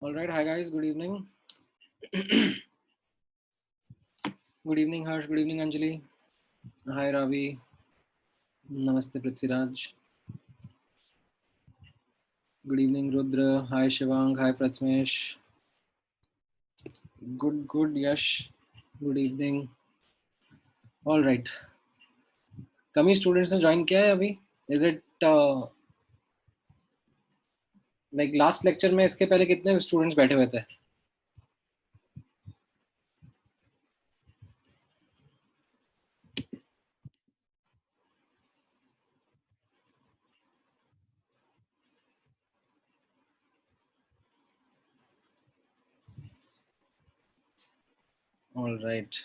All right, hi guys, good evening. Good evening, Harsh. Good evening, Anjali. Hi, Ravi. Namaste, Prithviraj. Good evening, Rudra. Hi, Shivang. Hi, Pratmesh. Good, Yash. Good evening. All right. कमी students ने join किया है अभी? Is it like last lecture में इसके पहले कितने students बैठे हुए थे? All right.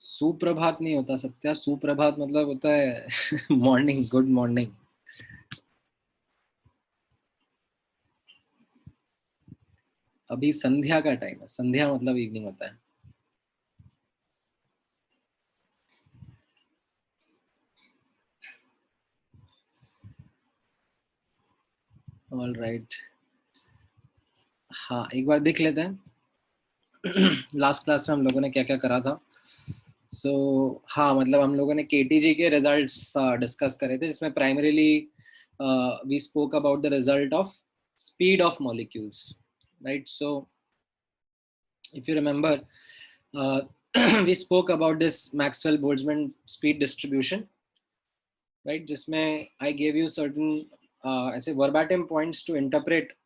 सुप्रभात नहीं होता सत्या, सुप्रभात मतलब होता है मॉर्निंग, गुड मॉर्निंग. अभी संध्या का टाइम है. संध्या मतलब इवनिंग होता है. All right. हाँ, एक बार देख लेते हैं लास्ट क्लास में हम लोगों ने क्या क्या करा था. हाँ, मतलब हम लोगों ने केटीजी के रिजल्ट्स डिस्कस करे थे, जिसमें primarily we spoke about the result of speed of molecules, right. So if you remember, we spoke about this Maxwell-Boltzmann speed distribution, right, जिसमें I gave you certain ऐसे verbatim points to interpret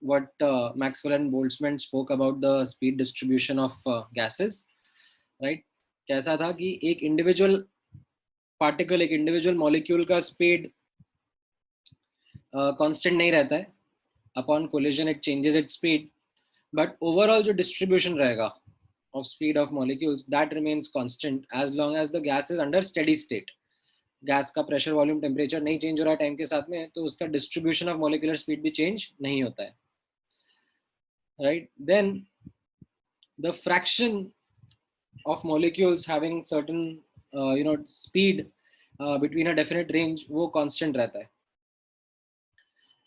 what Maxwell and Boltzmann spoke about the speed distribution of gases, right. कैसा था कि एक individual particle, एक individual molecule का speed constant नहीं रहता है. Upon collision it changes its speed, but overall जो डिस्ट्रीब्यूशन रहेगा of speed of molecules that remains constant as long as the gas is under steady state. Gas का pressure, volume, temperature नहीं change हो रहा है टाइम के साथ में, तो उसका डिस्ट्रीब्यूशन ऑफ मॉलिक्यूलर स्पीड भी चेंज नहीं होता है, right. Then the fraction of molecules having certain speed between a definite range, वो constant रहता है.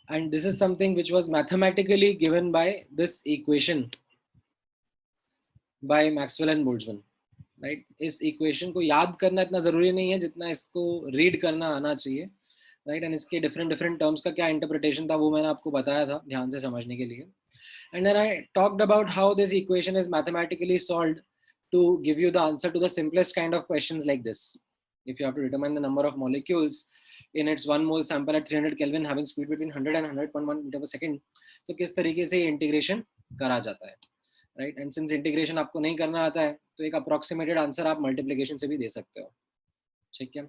And this is something which was mathematically given by this equation by Maxwell and Boltzmann, right. इस equation को याद करना इतना जरूरी नहीं है जितना इसको रीड करना आना चाहिए, right. And इसके different terms का क्या interpretation था वो मैंने आपको बताया था ध्यान से समझने के लिए. And then I talked about how this equation is mathematically solved to give you the answer to the simplest kind of questions like this. If you have to determine the number of molecules in its 1 mole sample at 300 Kelvin having speed between 100 and 100.1 meter per second, तो किस तरीके से integration करा जाता है, right. And since integration आपको नहीं करना आता है, तो एक अप्रोक्सीमेटेड आंसर आप मल्टीप्लिकेशन से भी दे सकते हो, ठीक है.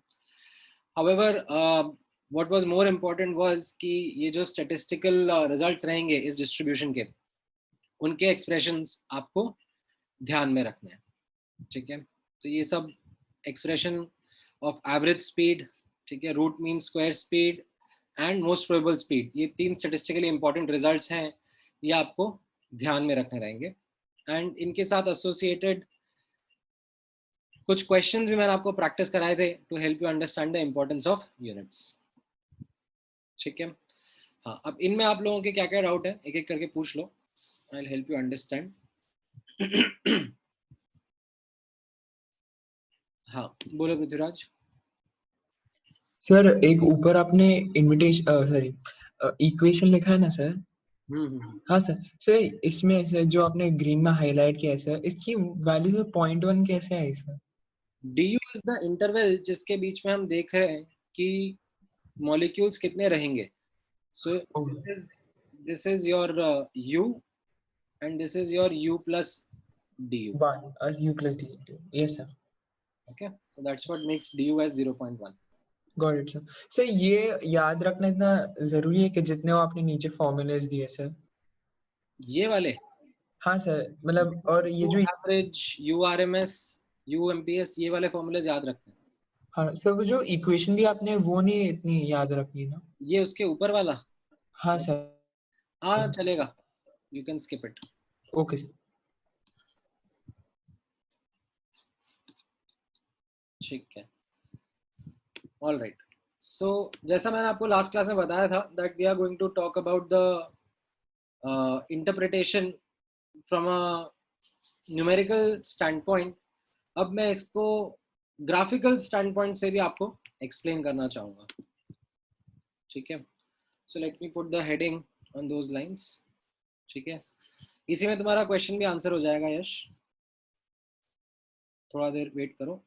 However what was more important was कि ये जो स्टैटिस्टिकल रिजल्ट्स रहेंगे इस डिस्ट्रीब्यूशन के, उनके एक्सप्रेशंस आपको ध्यान में रखने हैं, ठीक है. तो ये सब एक्सप्रेशन ऑफ एवरेज स्पीड, ठीक है, root mean square speed and most probable speed, ये 3 स्टैटिस्टिकली इंपॉर्टेंट रिजल्ट्स हैं, ये आपको ध्यान में रखने रहेंगे. एंड इनके साथ एसोसिएटेड कुछ क्वेश्चंस भी मैंने आपको प्रैक्टिस कराए थे to help you understand the importance of units, ठीक है. हाँ, अब इनमें आप लोगों के क्या क्या डाउट है एक एक करके पूछ लो. I will help you understand. हाँ, बोलो पृथ्वीराज. सर एक ऊपर आपने इनविटेशन सॉरी इक्वेशन लिखा है ना सर. हाँ सर. सर इसमें सर जो आपने ग्रीन में हाईलाइट किया है सर, इसकी वैल्यू सर 0.1 कैसे आई sir? du is the interval जिसके बीच में हम देख रहे हैं कि मॉलिक्यूल्स कितने रहेंगे. सो this is your u and this is your u plus du. u plus du. Yes sir. Okay, so that's what makes du as 0.1. Got it sir. Sir ये याद रखना इतना जरूरी है कि जितने वो आपने नीचे फॉर्मूलेस दिए सर, ये वाले. हाँ सर, मतलब और ये जो एवरेज, urms, umps, ये वाले फॉर्मूले याद रखते हैं. हाँ सर, वो जो इक्वेशन दी आपने वो नहीं इतनी याद रखनी ना. ये उसके ऊपर वाला. हाँ सर. हाँ चलेगा, you can skip it. Okay sir. ठीक है. All right. सो जैसा मैंने आपको लास्ट क्लास में बताया था that we are going to talk about the interpretation from a numerical standpoint. अब मैं इसको ग्राफिकल स्टैंड पॉइंट से भी आपको एक्सप्लेन करना चाहूँगा. ठीक है, so let me put the heading on those lines. ठीक है, इसी में तुम्हारा क्वेश्चन भी आंसर हो जाएगा. यश, थोड़ा देर वेट करो.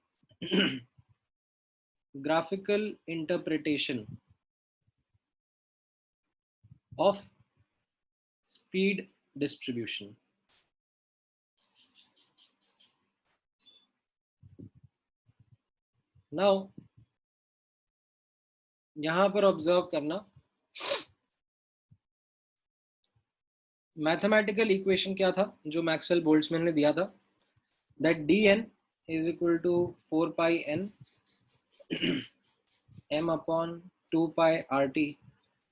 Graphical interpretation of speed distribution. Now यहां पर ऑब्जर्व करना, मैथमेटिकल इक्वेशन क्या था जो मैक्सवेल बोल्ट्जमैन ने दिया था, that dn is equal to 4 pi n m upon 2 pi rt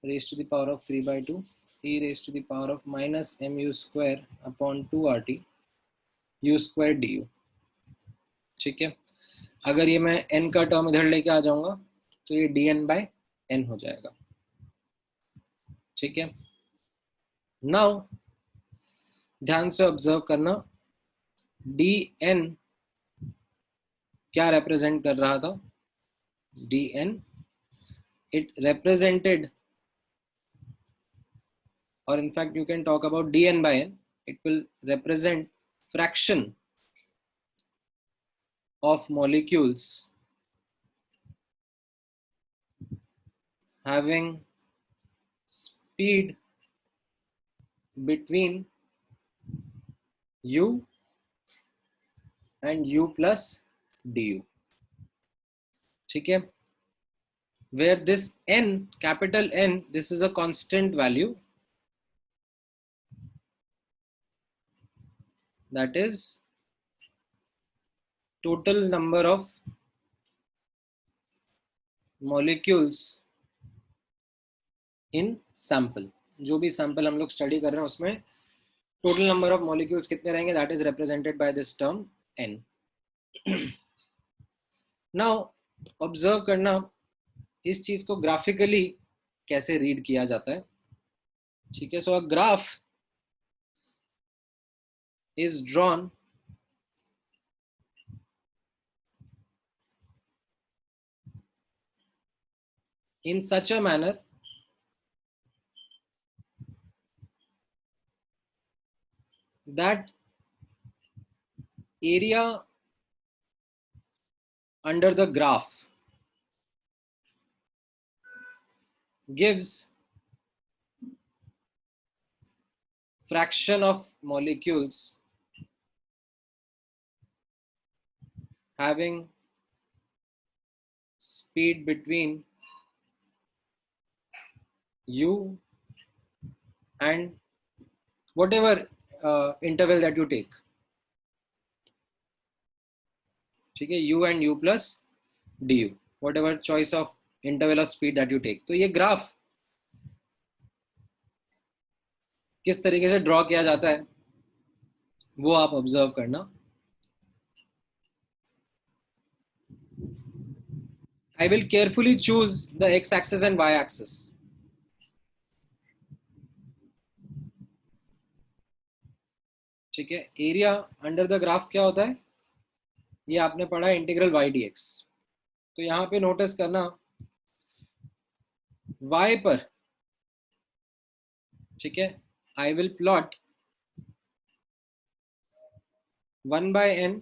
raised to the power of 3 by 2 e raised to the power of minus mu square upon 2 rt u square du. ठीक है, अगर ये मैं n का term इधर लेके आ जाऊंगा तो ये dn by n हो जाएगा. ठीक है, नाउ ध्यान से ऑब्जर्व करना, dn क्या रिप्रेजेंट कर रहा था. dn it represented, or in fact you can talk about dn by n, it will represent fraction of molecules having speed between u and u plus du. ठीक है, where this n, capital N, this is a constant value, that is total number of molecules in sample. जो भी sample हम लोग study कर रहे हैं उसमें टोटल नंबर ऑफ मॉलिक्यूल्स कितने रहेंगे, that is represented by this term n. Now observe करना, इस चीज को ग्राफिकली कैसे रीड किया जाता है. ठीक है, so a graph is drawn in such a manner that area under the graph gives fraction of molecules having speed between u and whatever interval that you take. ठीक है, u and u plus du, whatever choice of interval of speed that you take. तो ये graph किस तरीके से draw किया जाता है वो आप ऑब्जर्व करना. I will carefully choose the x-axis and y-axis. ठीक है, एरिया अंडर द ग्राफ क्या होता है, ये आपने पढ़ा इंटीग्रल y dx. तो यहाँ पे नोटिस करना y पर, ठीक है, I will plot 1 by n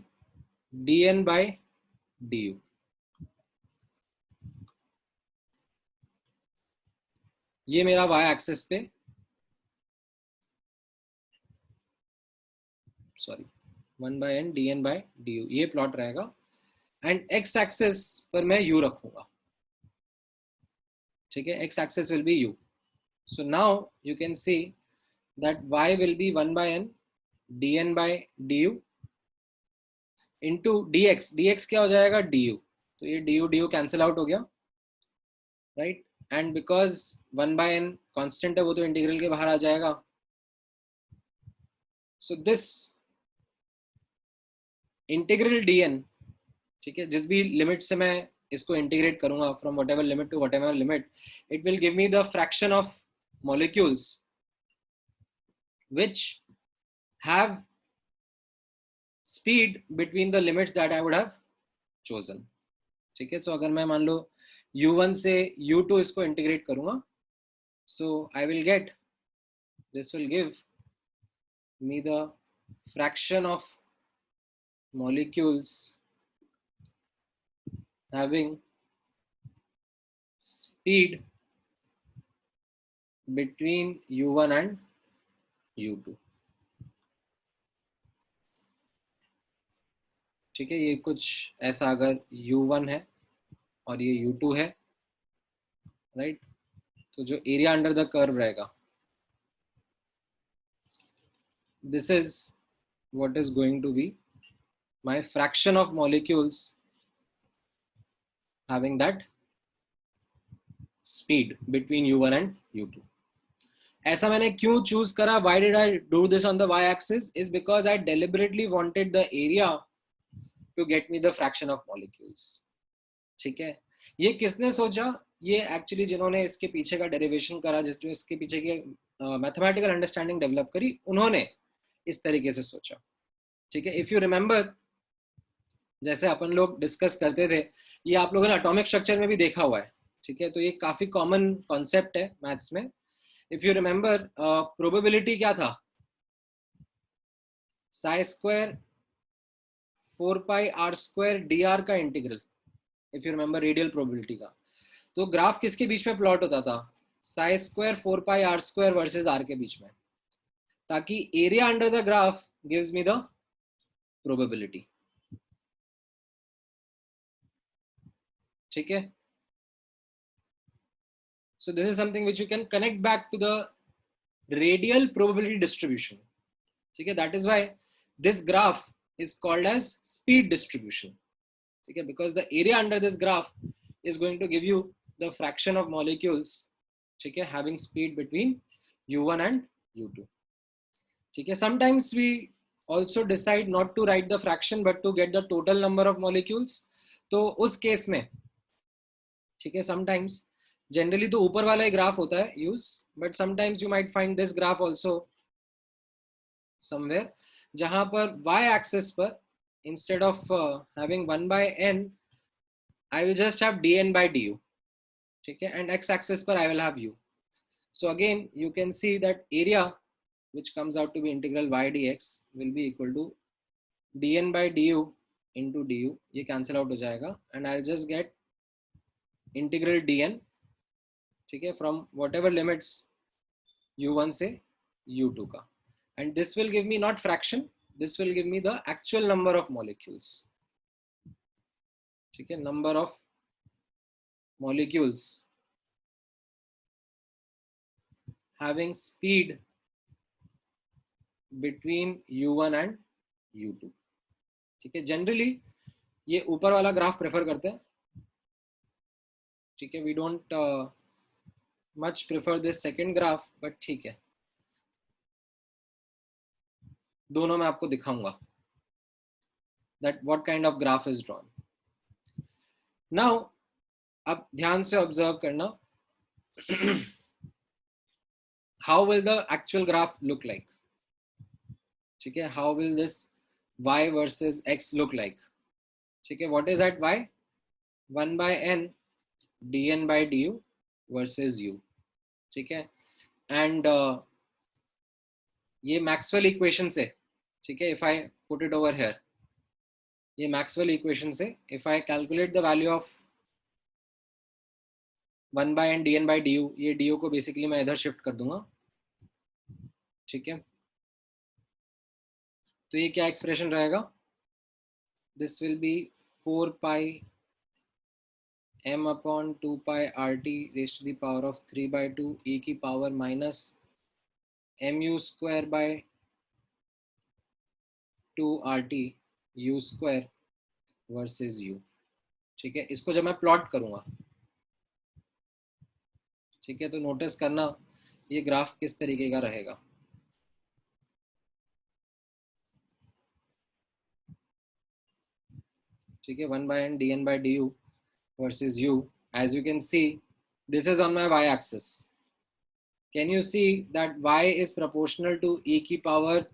dn by du. ये मेरा y एक्सिस पे, sorry 1 by n dn by du ये प्लॉट रहेगा, एंड x एक्सिस पर मैं u रखूंगा. ठीक है, x axis will be u. So now you can see that y will be 1 by n dn by du into dx. dx क्या हो जाएगा, du. तो ये du कैंसिल आउट हो गया, right. And because 1 by n constant है वो तो इंटीग्रल के बाहर आ जाएगा. सो दिस इंटीग्रल dn, ठीक है, जिस भी लिमिट से मैं इसको इंटीग्रेट करूंगा from whatever limit to whatever limit, it will give me the fraction of molecules which have speed between the limits that I would have chosen. ठीक है, तो अगर मैं मान लो u1 से u2 इसको इंटीग्रेट करूंगा, so I will get, this will give me the fraction of molecules having speed between u1 and u2. ठीक है, ये कुछ ऐसा अगर u1 है और ये u2 है, राइट, तो जो एरिया अंडर द कर्व रहेगा, this is what is going to be my fraction of molecules having that speed between u1 and u2. ऐसा मैंने क्यों चूज करा, why did I do this on the y axis, is because I deliberately wanted the area to get me the fraction of molecules. ठीक है, ये किसने सोचा, ये एक्चुअली जिन्होंने इसके पीछे का डेरिवेशन करा, जो इसके पीछे की मैथमेटिकल अंडरस्टैंडिंग डेवलप करी, उन्होंने इस तरीके से सोचा. ठीक है, इफ यू रिमेंबर, जैसे अपन लोग डिस्कस करते थे, ये आप लोगों ने एटॉमिक स्ट्रक्चर में भी देखा हुआ है. ठीक है, तो ये काफी कॉमन कॉन्सेप्ट है मैथ्स में. इफ यू रिमेंबर, प्रोबेबिलिटी क्या था, psi square 4 pi r square d r का integral. If you remember radial probability का, तो ग्राफ किसके बीच में प्लॉट होता था, psi square 4 pi r square versus r के बीच में, ताकि area under the graph gives me the probability. ठीक है, so this is something which you can connect back to the radial probability distribution. ठीक है, that is why this graph is called as speed distribution. ठीक है, because the area under this graph is going to give you the fraction of molecules, ठीक है, having speed between u1 and u2. ठीक है, sometimes we also decide not to write the fraction but to get the total number of molecules. तो उस case में, ठीक है, sometimes generally तो ऊपर वाला ही ग्राफ होता है use, but sometimes you might find this graph also somewhere, जहां पर y एक्सिस पर instead of having 1 by n I will just have dn by du. ठीक है, एंड x एक्सिस पर I will have u. So again you can see that area which comes out to be integral y dx will be equal to dn by du into du. ये cancel out हो जाएगा and I will just get integral dn, ठीक है, from whatever limits u1 से u2 का, and this will give me not fraction, this will give me the actual number of molecules. ठीक है, number of molecules having speed between u1 and u2. ठीक है, generally ये ऊपर वाला graph prefer करते हैं. ठीक है, we don't much prefer this second graph, but ठीक है, दोनों में आपको दिखाऊंगा that what kind of graph is drawn. Now अब ध्यान से ऑब्जर्व करना, how will the actual graph look like. ठीक है, how will this y versus x look like. ठीक है, what is at y, 1 by n dn by du versus u. ठीक है, एंड ये मैक्सवेल इक्वेशन से, ठीक है, if I put it over here, ये मैक्सवेल इक्वेशन से if I calculate the value of 1 by n dn by du, ये du को बेसिकली मैं इधर शिफ्ट कर दूंगा. ठीक है, तो ये क्या एक्सप्रेशन रहेगा, this will be 4 pi m upon 2 pi rt raised to the power of 3 by 2 e की power minus mu square by 2 rt u square versus u. ठीक है, इसको जब मैं प्लॉट करूंगा, ठीक है, तो नोटिस करना ये ग्राफ किस तरीके का रहेगा. ठीक है, 1 by n dn by du versus u. As you can see, this is on my y-axis. Can you see that y is proportional to e की power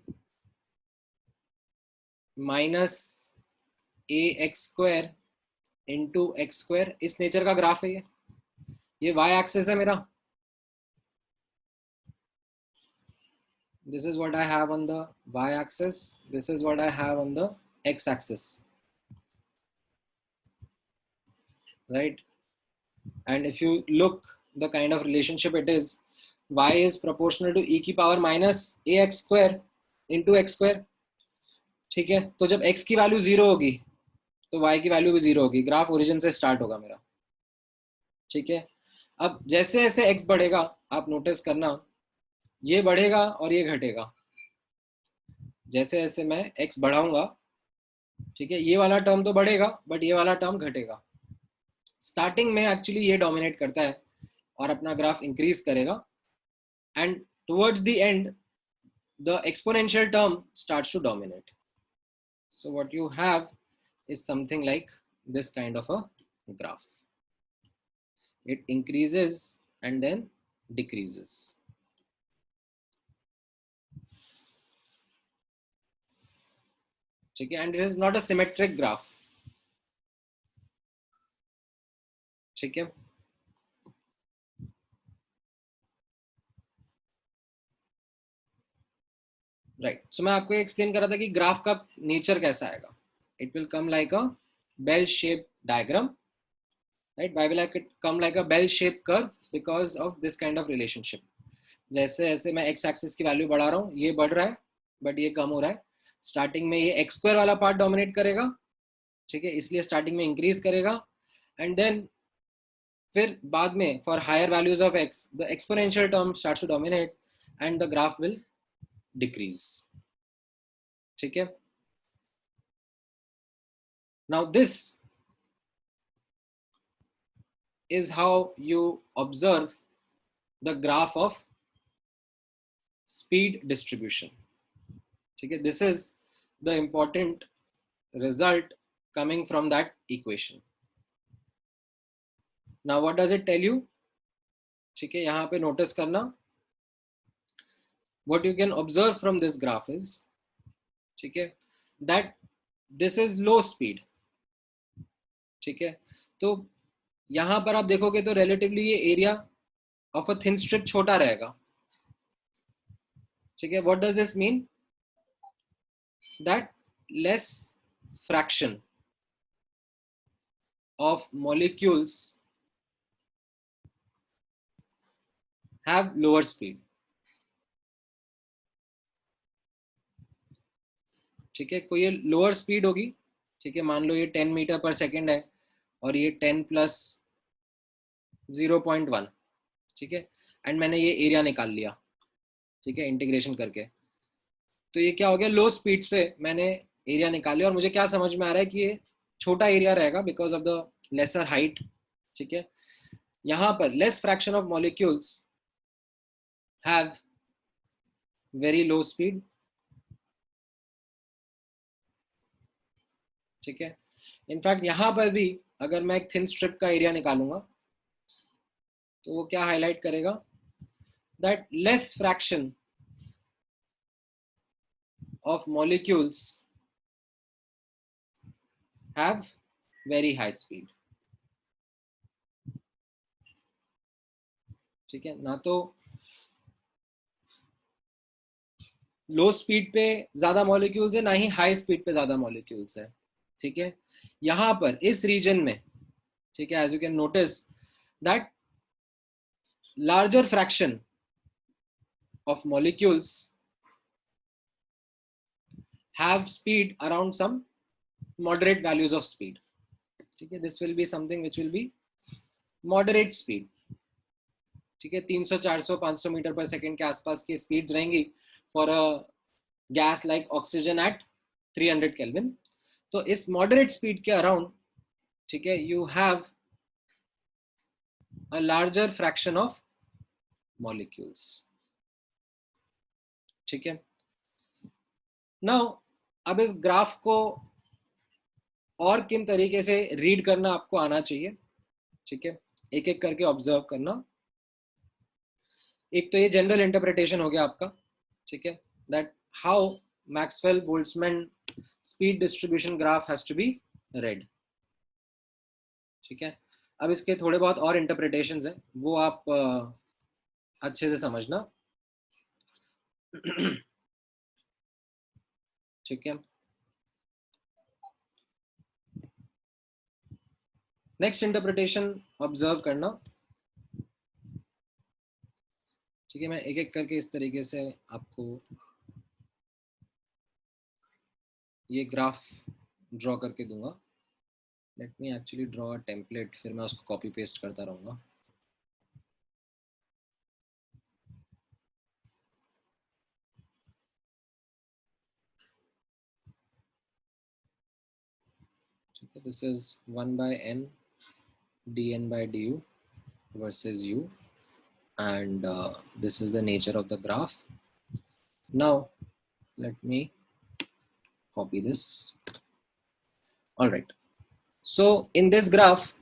minus ax square into x square? इस nature का graph है ये y axis है मेरा. This is what I have on the y axis. This is what I have on the x axis. Right? And if you look the kind of relationship it is, y is proportional to e की power minus ax square into x square. ठीक है, तो जब x की value 0 होगी तो y की value भी 0 होगी. ग्राफ ओरिजिन से स्टार्ट होगा मेरा. ठीक है, अब जैसे जैसे x बढ़ेगा आप नोटिस करना ये बढ़ेगा और ये घटेगा. जैसे जैसे मैं x बढ़ाऊंगा, ठीक है, ये वाला टर्म तो बढ़ेगा बट ये वाला टर्म घटेगा. स्टार्टिंग में एक्चुअली ये डोमिनेट करता है और अपना ग्राफ इंक्रीज करेगा and towards the end the exponential term starts to dominate. So what you have is something like this kind of a graph. It increases and then decreases. ठीक है, and it is not a symmetric graph. ठीक है, right. सो मैं आपको explain कर रहा था कि ग्राफ का नेचर कैसा आएगा. It will come like a bell shape diagram. right, why will it come like a bell shaped curve? Because of this kind of relationship. जैसे जैसे मैं x एक्सिस की वैल्यू बढ़ा रहा हूँ ये बढ़ रहा है बट ये कम हो रहा है. स्टार्टिंग में ये x स्क्वायर वाला पार्ट डोमिनेट करेगा. ठीक है, इसलिए स्टार्टिंग में इंक्रीज करेगा एंड देन फिर बाद में for higher values of x the exponential term starts to dominate and the graph will decrease. ठीक है, now this is how you observe the graph of speed distribution. Okay, this is the important result coming from that equation. Now what does it tell you? ठीक है, यहाँ पे notice करना. What you can observe from this graph is, ठीक है, that this is low speed. ठीक है, तो यहां पर आप देखोगे तो रिलेटिवली ये area of a thin strip छोटा रहेगा. ठीक है, what does this mean? That less fraction of molecules have lower speed. ठीक है, कोई ये लोअर स्पीड होगी. ठीक है, मान लो ये 10 मीटर पर सेकेंड है और ये 10 प्लस 0.1. ठीक है, एंड मैंने ये एरिया निकाल लिया. ठीक है, इंटीग्रेशन करके तो ये क्या हो गया, लो स्पीड्स पे मैंने एरिया निकाल लिया और मुझे क्या समझ में आ रहा है कि ये छोटा एरिया रहेगा because of the lesser height. ठीक है, यहां पर less fraction of molecules have very low speed. ठीक है, इनफैक्ट यहां पर भी अगर मैं एक थिन स्ट्रिप का एरिया निकालूंगा तो वो क्या हाईलाइट करेगा, that less fraction of molecules have very high speed. ठीक है, ना तो लो स्पीड पे ज्यादा मॉलिक्यूल्स है ना ही हाई स्पीड पे ज्यादा मॉलिक्यूल्स है. ठीक है, यहां पर इस रीजन में, ठीक है, as you can notice that larger fraction of molecules have speed around some moderate values of speed. ठीक है, this will be something which will be moderate speed. ठीक है, 300, 400, 500 मीटर पर सेकेंड के आसपास की स्पीड्स रहेंगी for a gas like oxygen at 300 kelvin. तो इस मॉडरेट स्पीड के अराउंड, ठीक है, you have a larger fraction of molecules. ठीक है, नाउ अब इस ग्राफ को और किन तरीके से रीड करना आपको आना चाहिए. ठीक है, एक एक करके ऑब्जर्व करना। एक तो ये जनरल इंटरप्रिटेशन हो गया आपका, ठीक है, that how Maxwell Boltzmann speed distribution graph has to be read. ठीक है, अब इसके थोड़े बहुत और इंटरप्रिटेशंस हैं, वो आप अच्छे से समझना। ठीक है, नेक्स्ट इंटरप्रिटेशन ऑब्जर्व करना। ठीक है, मैं एक एक करके इस तरीके से आपको ये ग्राफ ड्रॉ करके दूंगा। Let me actually draw a template, फिर मैं उसको कॉपी पेस्ट करता रहूंगा। ठीक है, this is 1/n dn by du versus u, and this is the nature of the graph. Now let me copy this. All right, so in this graph,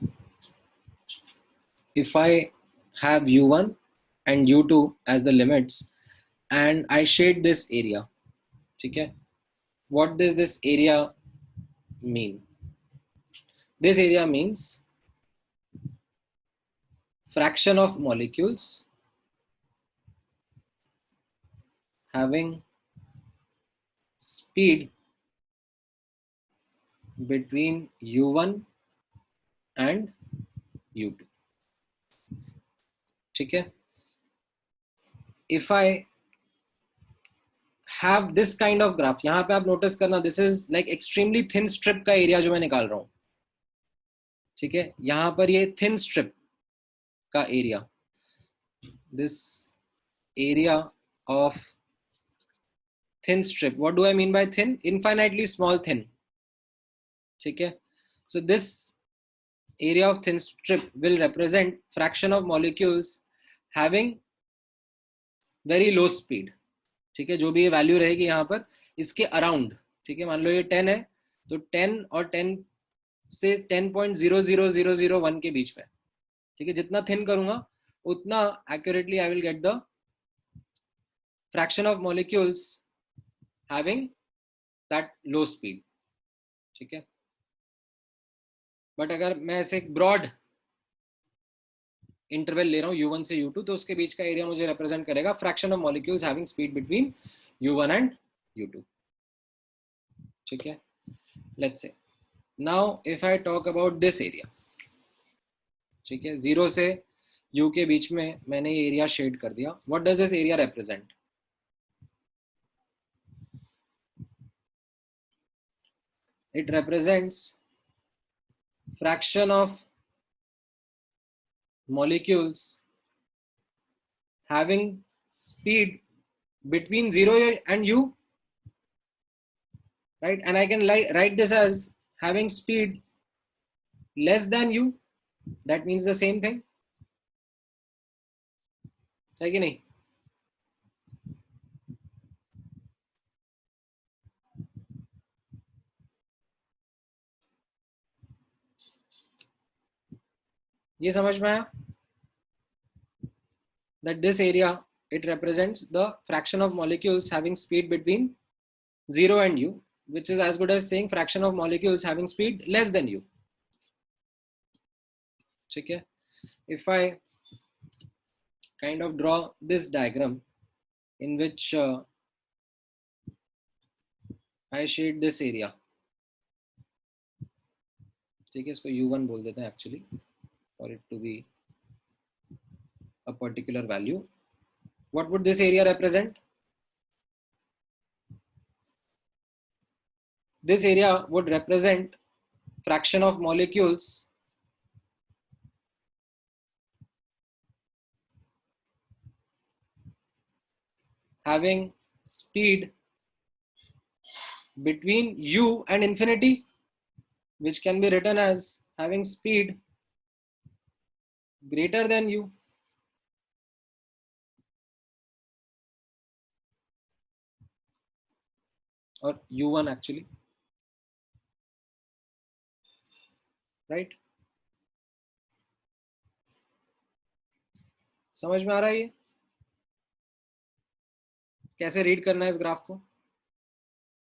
if I have u1 and u2 as the limits and I shade this area, ठीक है, what does this area mean? This area means fraction of molecules having speed between u1 and u2. ठीक है, if I have this kind of graph, यहाँ पे आप notice करना, this is like extremely thin strip का area जो मैं निकाल रहा हूँ। ठीक है, यहाँ पर ये thin strip का area, this area of thin strip, what do I mean by thin? Infinitely small thin. ठीक है, so this area of thin strip will represent fraction of molecules having very low speed. ठीक है, जो भी ये value रहेगी यहाँ पर इसके अराउंड, ठीक है, मान लो ये 10 है तो 10 और 10 से 10.00001 के बीच में। ठीक है, जितना थिन करूंगा उतना accurately I will get the fraction of molecules having that low speed. ठीक है, बट अगर मैं ऐसे ब्रॉड इंटरवल ले रहा हूँ u1 से u2, तो उसके बीच का एरिया मुझे रिप्रेजेंट करेगा fraction of molecules having speed between u1 and u2। ठीक है, let's say now if I talk about this area, ठीक है, 0 से u के बीच में मैंने ये एरिया शेड कर दिया। What does this area represent? It represents fraction of molecules having speed between 0 and u, right? And I can write this as having speed less than u. That means the same thing, है कि नहीं? ये समझ में आया? That this area, it represents the fraction of molecules having speed between 0 and u, which is as good as saying fraction of molecules having speed less than u. ठीक है, if I kind of draw this diagram in which I shade this area, ठीक है, इसको u1 बोल देते हैं actually for it to be a particular value. What would this area represent? This area would represent fraction of molecules having speed between u and infinity, which can be written as having speed greater than u. Or u1 actually, right? समझ में आ रहा है ये कैसे read करना है इस graph को?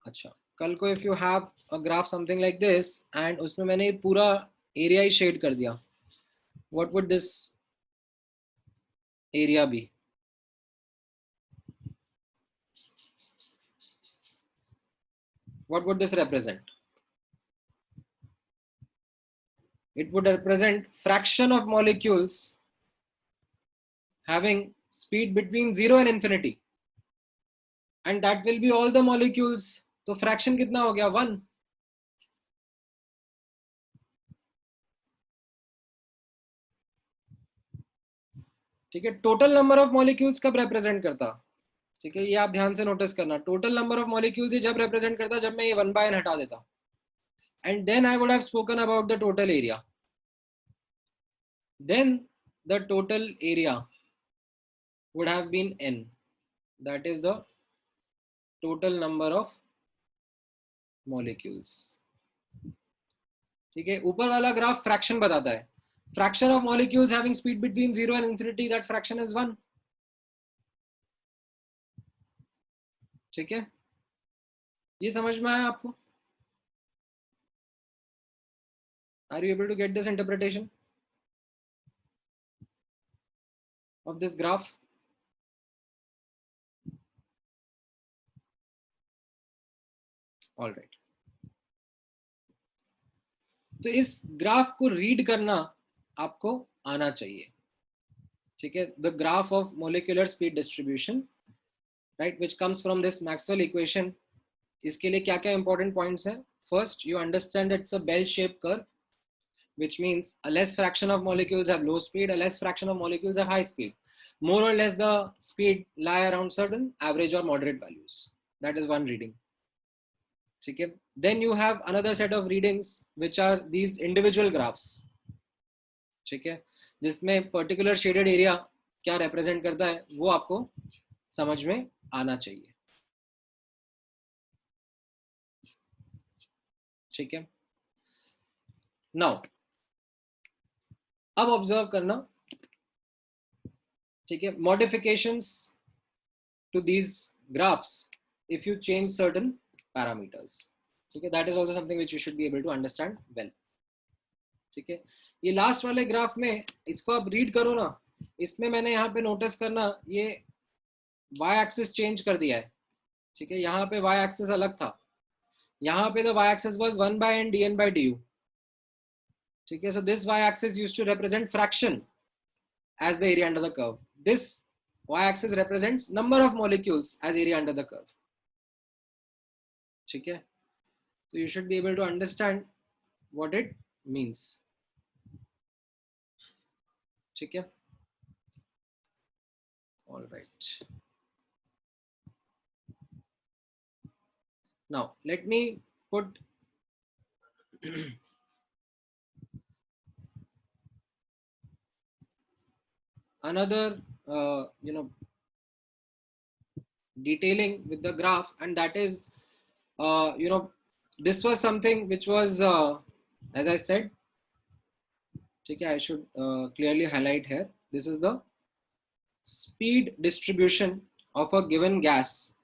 अच्छा, कल को if you have a graph something like this and उसमें मैंने पूरा एरिया ही शेड कर दिया, what would this area be? What would this represent? It would represent fraction of molecules having speed between 0 and infinity, and that will be all the molecules. तो fraction कितना हो गया? 1. ठीक है, टोटल नंबर ऑफ मॉलिक्यूल्स कब represent करता? ठीक है, ये आप ध्यान से नोटिस करना, टोटल नंबर ऑफ मॉलिक्यूल्स जब रिप्रेजेंट करता जब मैं ये 1 by n हटा देता, and then I would have spoken about the total area. Then the total area would have been n, that is the total number of molecules. ठीक है, ऊपर वाला ग्राफ फ्रैक्शन बताता है, fraction of molecules having speed between 0 and infinity, that fraction is 1. ठीक है, ये समझ में आया आपको? Are you able to get this interpretation of this graph? Alright, तो इस ग्राफ को रीड करना आपको आना चाहिए. ठीक है, the graph of molecular speed distribution, right, which comes from this Maxwell equation. इसके लिए क्या क्या इंपॉर्टेंट पॉइंट्स हैं? First, you understand it's a bell shape curve, which means a less fraction of molecules have low speed, a less fraction of molecules have high speed. More or less the speed lie around certain average or moderate values. That is one reading. Okay. Then you have another set of readings which are these individual graphs. Okay. जिसमें particular shaded area क्या represent करता है वो आपको समझ में आना चाहिए. ठीक है. Now अब ऑब्जर्व करना, ठीक है, modifications to these graphs if you change certain parameters. ठीक है, that is also something which you should be able to understand well. ठीक है, ये लास्ट वाले ग्राफ में इसको आप रीड करो ना, इसमें मैंने यहाँ पे नोटिस करना ये y एक्सिस चेंज कर दिया है. ठीक है, यहाँ पे y एक्सिस अलग था, यहाँ पे the y axis was 1 by n dn by du. ठीक है, so this y axis used to represent fraction as the area under the curve. This y axis represents number of molecules as area under the curve. ठीक है, so you should be able to understand what it means. ठीक है, all right. Now let me put another detailing with the graph, and that is this was something which was as I said, okay, I should clearly highlight here, this is the speed distribution of a given gas.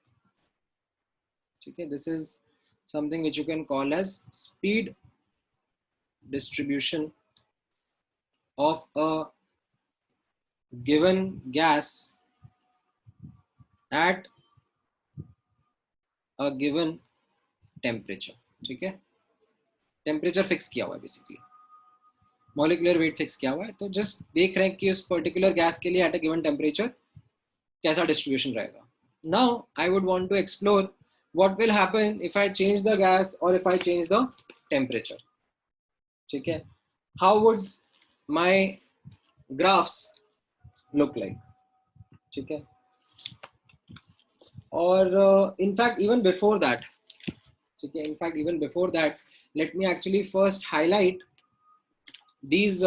Okay, this is something which you can call as speed distribution of a given gas at a given temperature. ठीक है, temperature fix किया हुआ है, basically molecular weight fix किया हुआ है, तो just देख रहे हैं कि उस पर्टिकुलर गैस के लिए एट अ गिवन टेम्परेचर कैसा डिस्ट्रीब्यूशन रहेगा. Now I would want to explore what will happen if I change the gas or if I change the temperature. ठीक है, how would my graphs look like? ठीक है, और in fact even before that, ठीक है, in fact even before that, let me actually first highlight these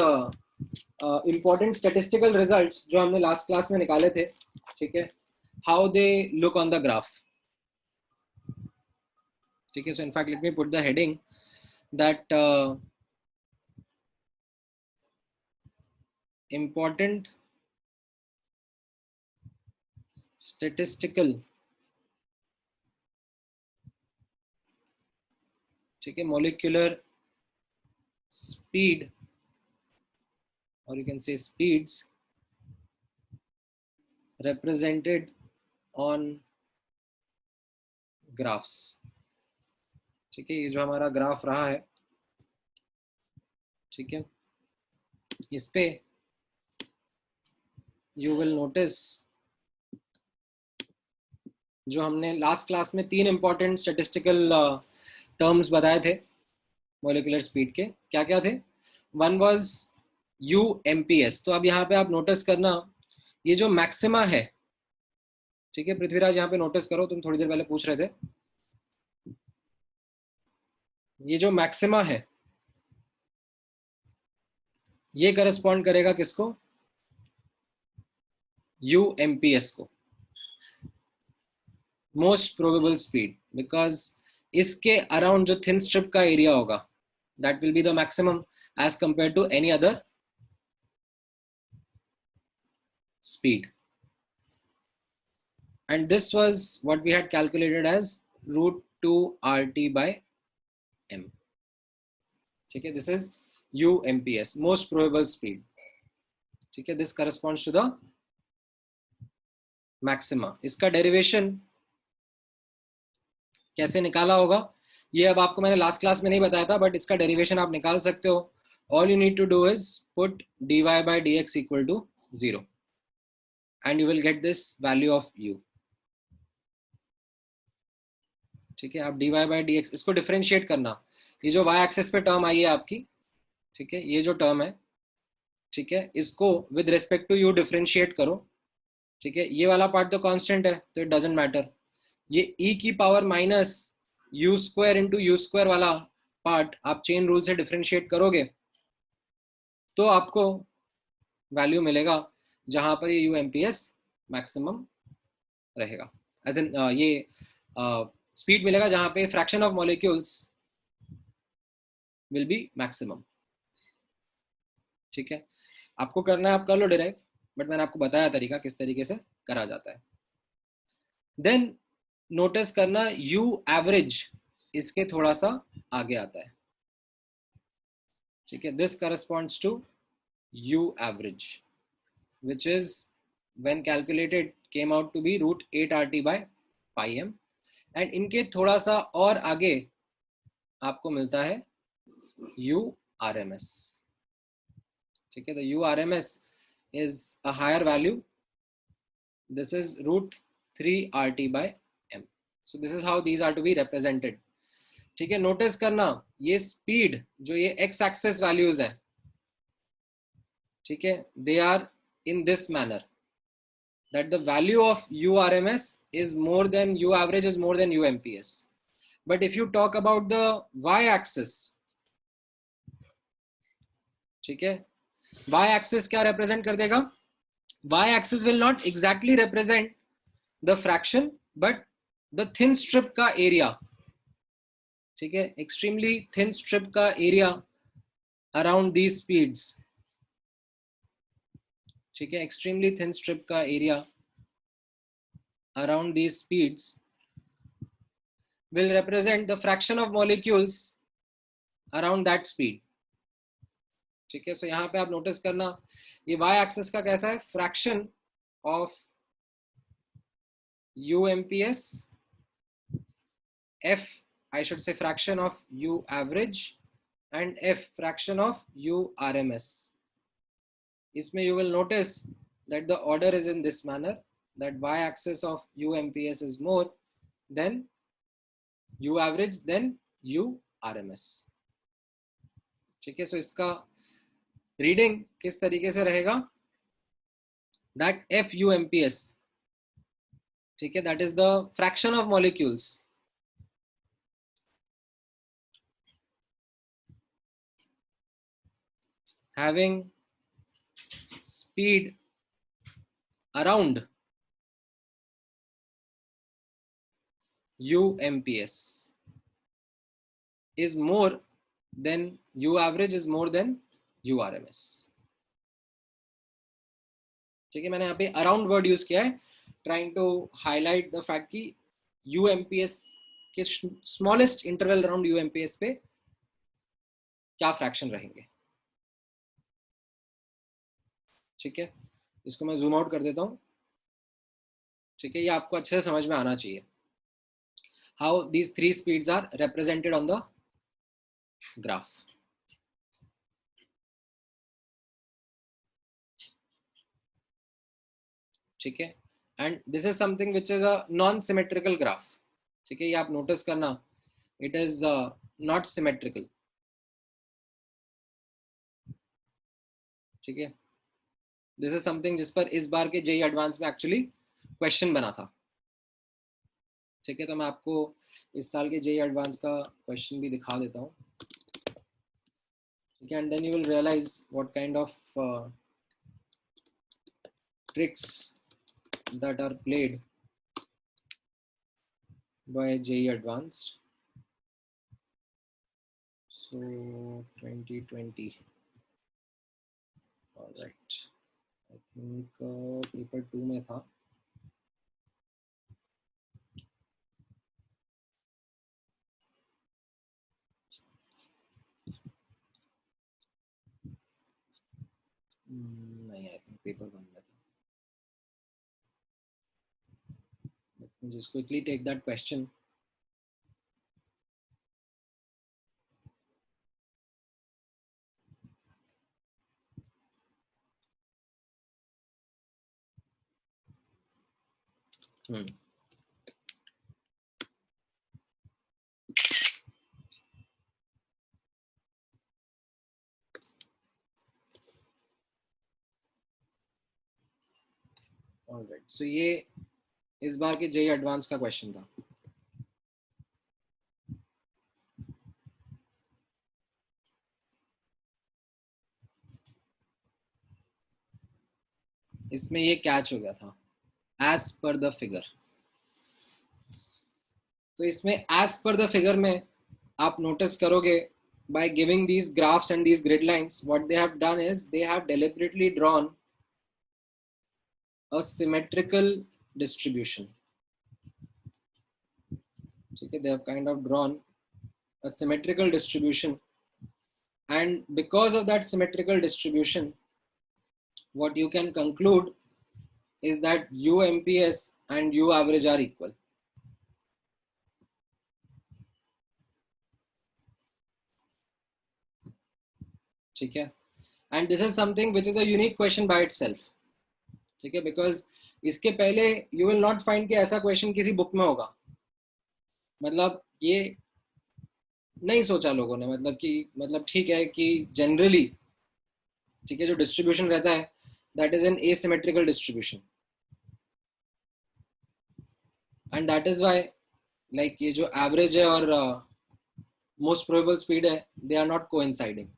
important statistical results जो हमने last class में निकाले थे. ठीक है, how they look on the graph. Okay, so in fact let me put the heading that important statistical, ठीक है, molecular speed, or you can say speeds represented on graphs, ठीक है, ये जो हमारा ग्राफ रहा है, ठीक है, इस पे यू विल नोटिस जो हमने लास्ट क्लास में 3 इंपॉर्टेंट स्टैटिस्टिकल टर्म्स बताए थे मोलिकुलर स्पीड के, क्या क्या थे? One was UMPS। तो अब यहाँ पे आप नोटिस करना, ये जो मैक्सिमा है, ठीक है, पृथ्वीराज यहाँ पे नोटिस करो, तुम थोड़ी देर पहले पूछ रहे थे, ये जो मैक्सिमा है ये करस्पॉन्ड करेगा किसको? UMPS को, मोस्ट प्रोबेबल स्पीड, बिकॉज इसके अराउंड जो थिन स्ट्रिप का एरिया होगा that will be the maximum as compare to any other speed, and this was what we had calculated as √2 RT by M, ठीक है, this is UMPS, most probable speed, ठीक है, this corresponds to the maxima। इसका derivation कैसे निकाला होगा ये अब आपको मैंने लास्ट क्लास में नहीं बताया था, बट इसका डेरिवेशन आप निकाल सकते हो। All you need to do is put dy by dx equal to 0 and you will get this value of u, ठीक है। आप dy by dx इसको डिफरेंशिएट करना, ये जो y एक्सिस पे टर्म आई है आपकी, ठीक है, ये जो टर्म है, ठीक है, इसको with respect to u differentiate करो, ठीक है। ये वाला पार्ट तो कांस्टेंट है तो इट डजंट मैटर, ये e की power minus u square into you square वाला पार्ट आप चेन रूल से डिफरेंशिएट करोगे तो आपको वैल्यू मिलेगा जहां पर ये UMPS मैक्सिमम रहेगा, एज इन ये स्पीड मिलेगा जहां पे fraction of molecules will be maximum, ठीक है। आपको करना है आप कर लो डिराइव, बट मैंने आपको बताया तरीका किस तरीके से करा जाता है। देन नोटिस करना U एवरेज इसके थोड़ा सा आगे आता है, ठीक है। This corresponds to U average which is when calculated came out to be √8 RT by pi m, and इनके थोड़ा सा और आगे आपको मिलता है URMS, ठीक है। तो URMS is a higher value, this is √3 RT by m, so this is how these are to be represented, ठीक है। नोटिस करना ये स्पीड जो ये x एक्सिस वैल्यूज है, ठीक है, they are in this manner that the value of URMS is more than U average is more than UMPS, but if you talk about the y axis, ठीक है, y axis क्या represent कर देगा? Y axis will not exactly represent the fraction but the thin strip का area, ठीक है, extremely thin strip का area around these speeds, ठीक है, एक्सट्रीमली थिन स्ट्रिप का area around these speeds will represent the fraction of molecules around that speed, ठीक है। सो यहाँ पे आप नोटिस करना ये y एक्सिस का कैसा है, fraction of UMPS, f I should say fraction of U average, and f fraction of URMS। इसमें you will notice that the order is in this manner, that y axis of UMPS is more than U average then URMS, ठीक है। सो इसका reading किस तरीके से रहेगा, that FUMPS, ठीक है, that is the fraction of molecules having speed around UMPS is more than U average is more than URMS, ठीक है। मैंने यहाँ पे अराउंड वर्ड यूज किया है trying to highlight the fact कि UMPS के smallest interval around UMPS पे क्या फ्रैक्शन रहेंगे. ठीक है, इसको मैं जूम आउट कर देता हूँ. ठीक है, ये आपको अच्छे से समझ में आना चाहिए. How these three speeds are represented on the graph. ठीक है, and this is something which is a non-symmetrical graph. ठीक है, ये आप नोटिस करना, it is not symmetrical. ठीक है, this is something जिस पर इस बार के JEE एडवांस में एक्चुअली क्वेश्चन बना था. ठीक है, तो मैं आपको इस साल के JEE एडवांस का क्वेश्चन भी दिखा देता हूँ. ठीक है, and then you will realize what kind of tricks that are played by JEE Advanced. So 2020. All right. I think paper 2 में था. नहीं, I think paper 1 में था. Let me just quickly take that question. All right. So ये इस बार के JEE advance का question था. इसमें ये कैच हो गया था, as per the figure. तो इसमें as per the figure में आप नोटिस करोगे, by giving these graphs and these grid lines, what they have done is they have deliberately drawn a symmetrical distribution. Okay, they have kind of drawn a symmetrical distribution, and because of that symmetrical distribution, what you can conclude is that UMPS and U average are equal. ठीक है, and this is something which is a unique question by itself. ठीक है, because इसके पहले you will not find कि ऐसा question किसी book में होगा. मतलब ये नहीं सोचा लोगों ने, मतलब ठीक है कि जनरली, ठीक है, जो डिस्ट्रीब्यूशन रहता है that is an asymmetrical distribution, and that is why like ये जो average है और most probable speed है, they are not coinciding.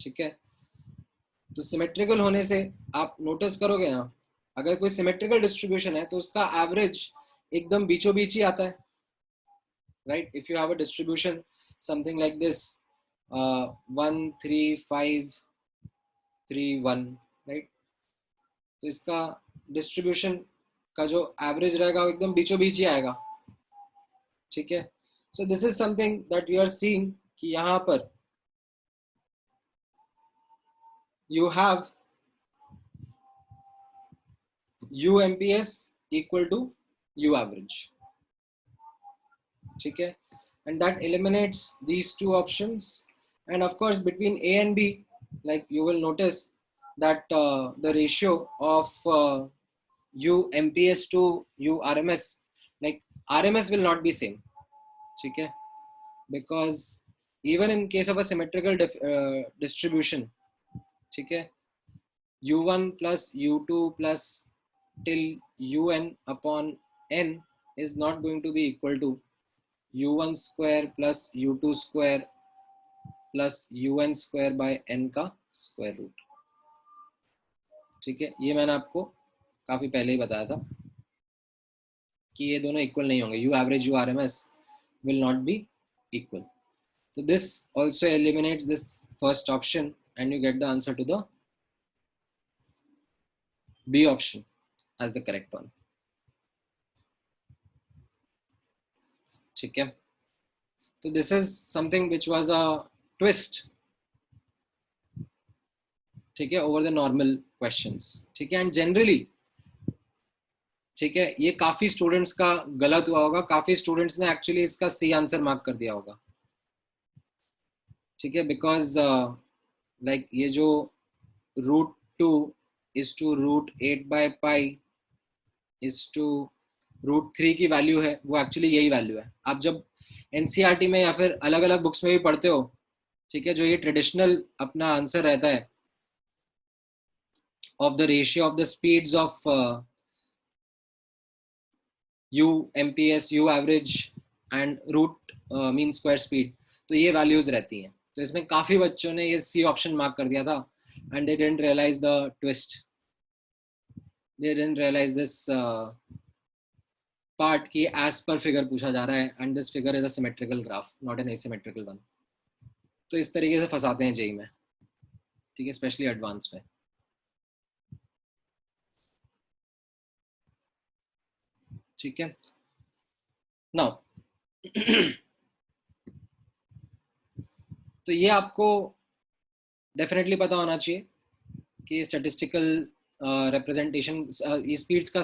ठीक है, तो सिमेट्रिकल होने से आप नोटिस करोगे ना, अगर कोई सिमेट्रिकल डिस्ट्रीब्यूशन है तो उसका एवरेज एकदम बीचों बीच ही आता है. Right, if you have a distribution something like this 1 3 5 3 1, right, तो इसका डिस्ट्रीब्यूशन का जो एवरेज रहेगा वो एकदम बीचों बीच ही आएगा. ठीक है, so this is something that we are seeing कि यहाँ पर you have UMPS equal to U average. ठीक है, and that eliminates these two options, and of course between A and B, like you will notice that the ratio of UMPS to URMS, like RMS will not be same. ठीक है, because even in case of a symmetrical distribution, ठीक है, U1 plus U2 plus till UN upon N is not going to be equal to U1 square plus U2 square plus UN square by N का square root. ठीक है, ये मैंने आपको काफी पहले ही बताया था कि ये दोनों इक्वल नहीं होंगे. U average U RMS will not be equal. So this also eliminates this first option and you get the answer to the B option as the correct one. ठीक है, तो this is something which was a twist, ठीक है, over the normal questions. ठीक है, and generally, ठीक है, ये काफी स्टूडेंट्स का गलत हुआ होगा, काफी स्टूडेंट्स ने एक्चुअली इसका सी आंसर मार्क कर दिया होगा. ठीक है, बिकॉज लाइक ये जो √2 is to √8/pi is to √3 की वैल्यू है, वो एक्चुअली यही वैल्यू है. आप जब एनसीईआरटी में या फिर अलग अलग बुक्स में भी पढ़ते हो, ठीक है, जो ये ट्रेडिशनल अपना आंसर रहता है of the ratio of the speeds of U MPS, U average and root mean square speed, तो ये वैल्यूज रहती हैं. तो इसमें काफी बच्चों ने ये सी ऑप्शन मार्क कर दिया था and they didn't realise the twist, they didn't realise this part की एज पर फिगर पूछा जा रहा है and this figure is a symmetrical graph, not an asymmetrical one. तो इस तरीके से फंसाते हैं जेई में, ठीक है, स्पेशली एडवांस में. ठीक है, नाउ तो ये आपको डेफिनेटली पता होना चाहिए कि स्टैटिस्टिकल रिप्रेजेंटेशन, स्पीड्स का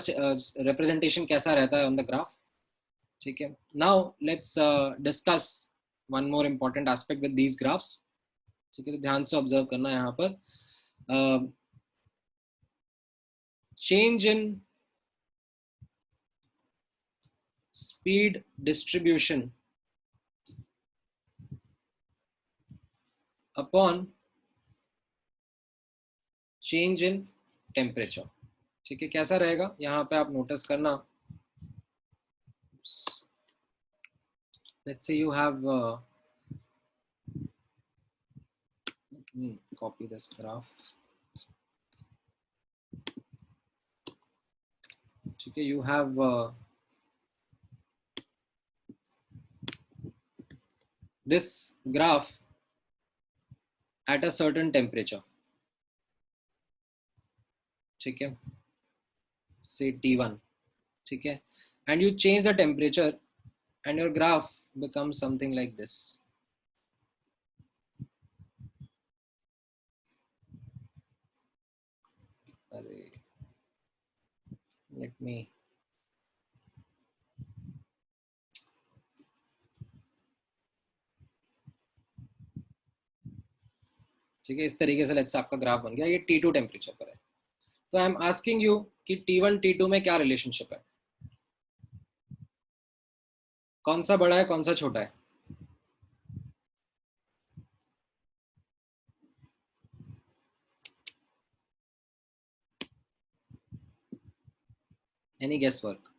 रिप्रेजेंटेशन कैसा रहता है ऑन द ग्राफ. ठीक है, now let's discuss one more important aspect with these graphs. ठीक है, तो ध्यान से ऑब्जर्व करना है यहाँ पर. Change in speed distribution upon change in temperature. ठीक है, कैसा रहेगा यहाँ पे आप नोटिस करना. Let's say you have copy this graph. ठीक है, you have this graph at a certain temperature. ठीक है, say T1. ठीक है, and you change the temperature and your graph becomes something like this. Let me ठीक है, इस तरीके से लेट्स आपका ग्राफ बन गया. ये T2 टेम्परेचर पर है. तो आई एम आस्किंग यू कि T1 T2 में क्या रिलेशनशिप है, कौन सा बड़ा है कौन सा छोटा है. Any guess work.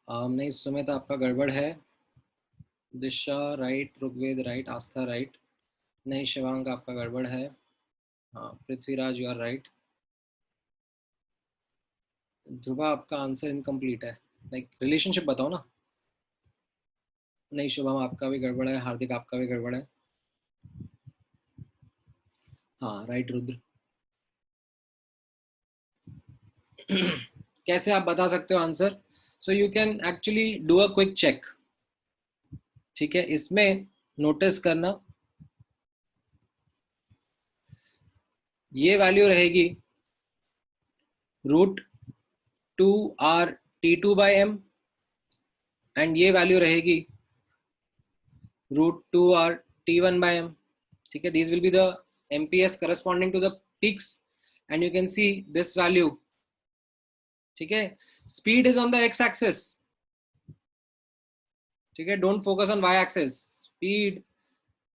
नहीं, सुमित आपका गड़बड़ है. Disha right, Rigved right, Aastha right. नहीं, शिवांग आपका गड़बड़ है. हाँ, Prithviraj you are right. Dhruva आपका आंसर इनकम्प्लीट है. लाइक रिलेशनशिप बताओ ना. नहीं, शुभम आपका भी गड़बड़ है. हार्दिक आपका भी गड़बड़ है. हाँ राइट रुद्र. कैसे आप बता सकते हो answer? So you can actually do a quick check. ठीक है, इसमें नोटिस करना ये वैल्यू रहेगी √2r/T2/m एंड ये वैल्यू रहेगी √2r/T1/m. ठीक है, these will be the MPS corresponding to the peaks and you can see this value. ठीक है, speed is on the x axis. ठीक है, don't focus on y axis. Speed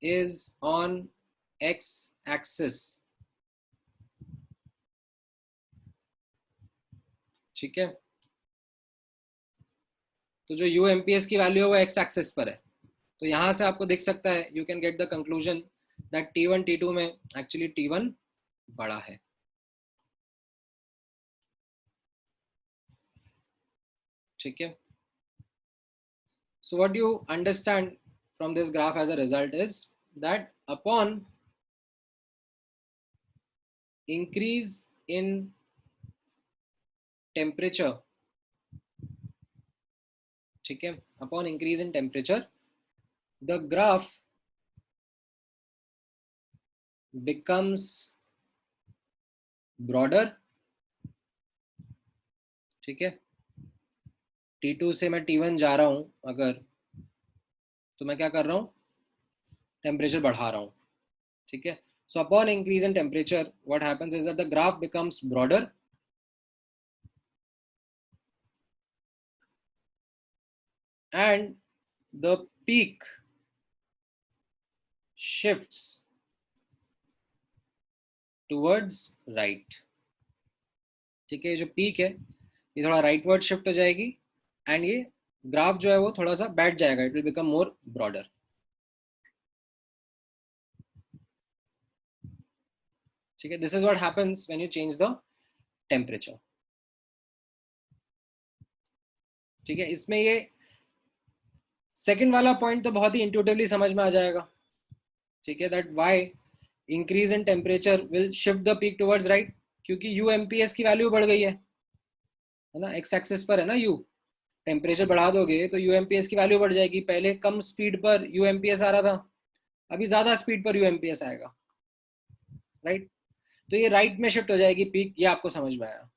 is on x axis. ठीक है, तो जो UMPS की value है वो x एक्सिस पर है. तो यहां से आपको दिख सकता है, you can get the conclusion that T1 T2 में एक्चुअली T1 बड़ा है. ठीक है, so what you understand from this graph as a result is that upon increase in temperature, ठीक है, upon increase in temperature the graph becomes broader, ठीक है, T2 से मैं T1 जा रहा हूं अगर, तो मैं क्या कर रहा हूं, टेम्परेचर बढ़ा रहा हूं, ठीक है. So upon increase in temperature what happens is that the graph becomes broader and the peak shifts towards right, ठीक है. जो पीक है ये थोड़ा राइटवर्ड शिफ्ट हो जाएगी एंड ये ग्राफ जो है वो थोड़ा सा बैठ जाएगा, it will become more broader, ठीक है. This is what happens when you change the temperature, ठीक है. इसमें ये सेकंड वाला पॉइंट तो बहुत ही इंट्यूटिवली समझ में आ जाएगा, ठीक है, that why increase in temperature will shift the peak towards right, क्योंकि यूएमपीएस की वैल्यू बढ़ गई है ना, एक्स एक्सिस पर है ना यू. टेम्परेचर बढ़ा दोगे तो यूएमपीएस की वैल्यू बढ़ जाएगी. पहले कम स्पीड पर यूएमपीएस आ रहा था, अभी ज्यादा स्पीड पर यूएमपीएस आएगा, राइट. तो ये राइट में शिफ्ट हो जाएगी पीक, ये आपको समझ में आया.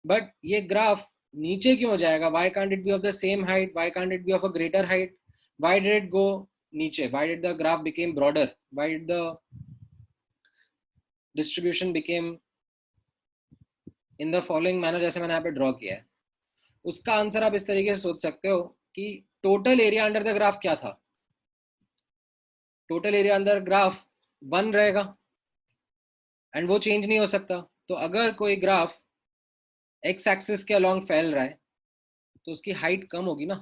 बट ये ग्राफ नीचे क्यों हो जाएगा, why can't it be of the same height, why can't it be of a greater height, why did it go नीचे, why did the graph became broader, why did the distribution became in the following manner, जैसे मैंने यहाँ पे draw किया है. उसका answer आप इस तरीके से सोच सकते हो कि total area under the graph क्या था, टोटल एरिया अंडर ग्राफ 1 रहेगा एंड वो चेंज नहीं हो सकता. तो अगर कोई ग्राफ एक्स एक्सिस के अलोंग फैल रहा है तो उसकी हाइट कम होगी ना,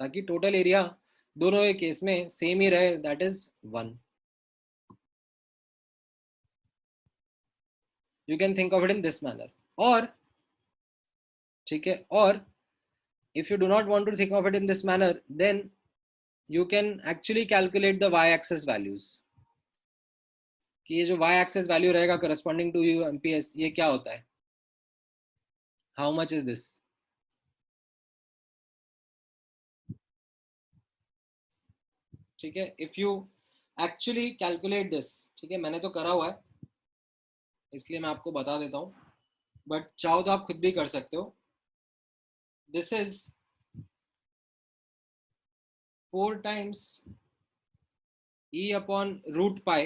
ताकि टोटल एरिया दोनों के केस में सेम ही रहे, that is 1. You can think of it in this manner. और ठीक है, और if you do not want to think of it in this manner then you can actually calculate the y-axis values, कि ये जो y-axis value रहेगा corresponding to UMPS, ये क्या होता है, how much is this, ठीक है. if you actually calculate this, ठीक है, मैंने तो करा हुआ है इसलिए मैं आपको बता देता हूँ, बट चाहो तो आप खुद भी कर सकते हो. This is 4 times E upon root pi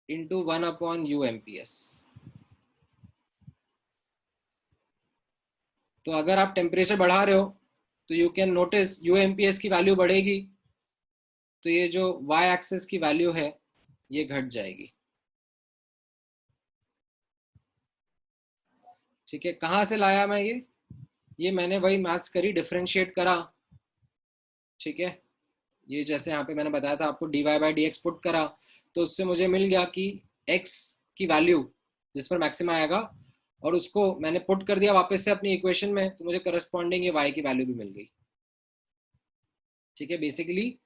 into 1 upon UMPS. तो अगर आप टेम्परेचर बढ़ा रहे हो तो यू कैन नोटिस यूएमपीएस की वैल्यू बढ़ेगी, तो ये जो वाई एक्सिस की वैल्यू है ये घट जाएगी, ठीक है. कहाँ से लाया मैं ये मैंने वही मैथ्स करी, डिफरेंशिएट करा, ठीक है. ये जैसे यहाँ पे मैंने बताया था आपको, dy by D x put करा तो उससे मुझे मिल गया कि x की वैल्यू जिस पर मैक्सिमम आएगा, और उसको मैंने पुट कर दिया वापस से अपनी इक्वेशन में, तो मुझे करस्पॉन्डिंग ये y की वैल्यू भी मिल गई, ठीक है. बेसिकली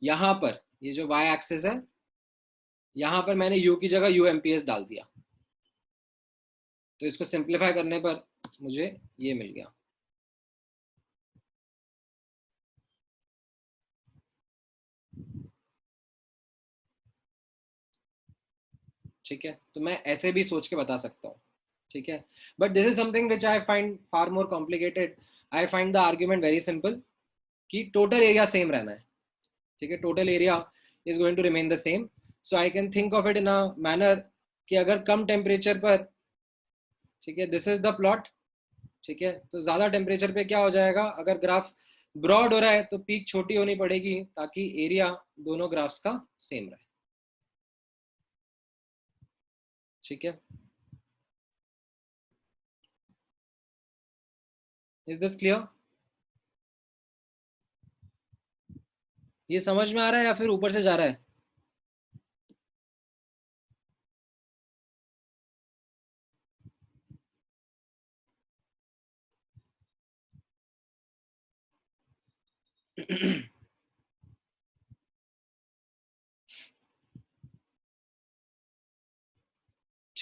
यहाँ पर ये जो y एक्सिस है, यहाँ पर मैंने u की जगह UMPS डाल दिया, तो इसको सिंप्लीफाई करने पर मुझे ये मिल गया, ठीक है. तो मैं ऐसे भी सोच के बता सकता हूँ, ठीक है. But this is something which I find far more complicated. I find the argument very simple कि टोटल एरिया सेम रहना है, ठीक है. Total area is going to remain the same. So I can think of it in a manner कि अगर कम temperature पर, ठीक है, दिस इज द प्लॉट, ठीक है, तो ज्यादा टेम्परेचर पे क्या हो जाएगा, अगर ग्राफ ब्रॉड हो रहा है तो पीक छोटी होनी पड़ेगी ताकि एरिया दोनों ग्राफ्स का सेम रहे, ठीक है. इज दिस क्लियर, ये समझ में आ रहा है या फिर ऊपर से जा रहा है.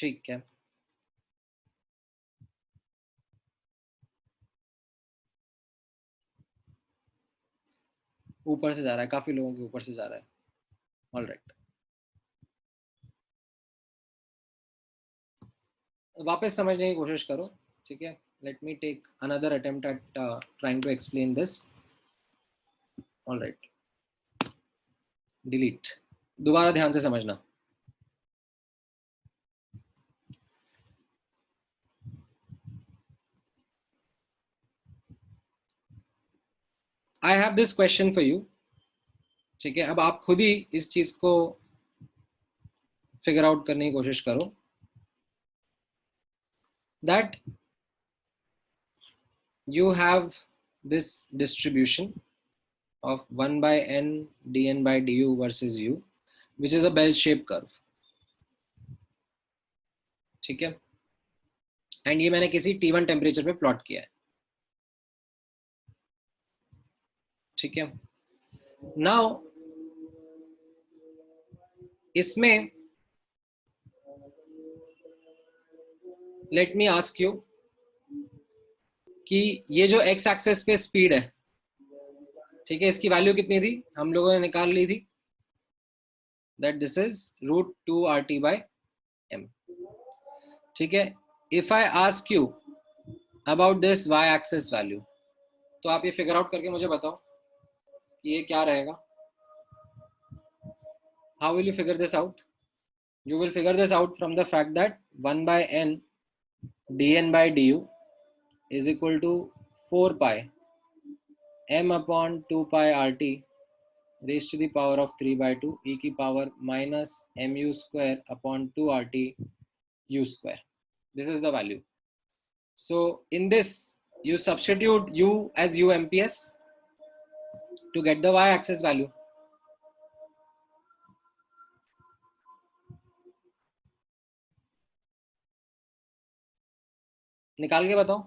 ठीक है, ऊपर से जा रहा है, काफी लोगों के ऊपर से जा रहा है। ऑल राइट, वापस समझने की कोशिश करो, ठीक है। Let me take another attempt at trying to explain this. All right, delete, दोबारा ध्यान से समझना। I have this question for you, ठीक है। अब आप खुद ही इस चीज को फिगर आउट करने की कोशिश करो that you have this distribution of 1 by n dn by du versus u, which is a bell shaped curve, ठीक है। एंड ये मैंने किसी T1 टेम्परेचर पे प्लॉट किया है, ठीक है। नाउ इसमें लेट मी आस्क यू कि ये जो x एक्सेस पे स्पीड है, ठीक है, इसकी वैल्यू कितनी थी, हम लोगों ने निकाल ली थी, दैट दिस इज √2RT/m, ठीक है। If I ask you about this y axis value, तो आप ये फिगर आउट करके मुझे बताओ कि ये क्या रहेगा। How will you figure this out? You will figure this out from the fact that 1 by n dn by du is equal to 4 pi m upon 2 pi rt raised to the power of 3 by 2 e की power minus mu square upon 2 rt u square. This is the value. So in this you substitute u as umps to get the y-axis value. निकाल के बताओ,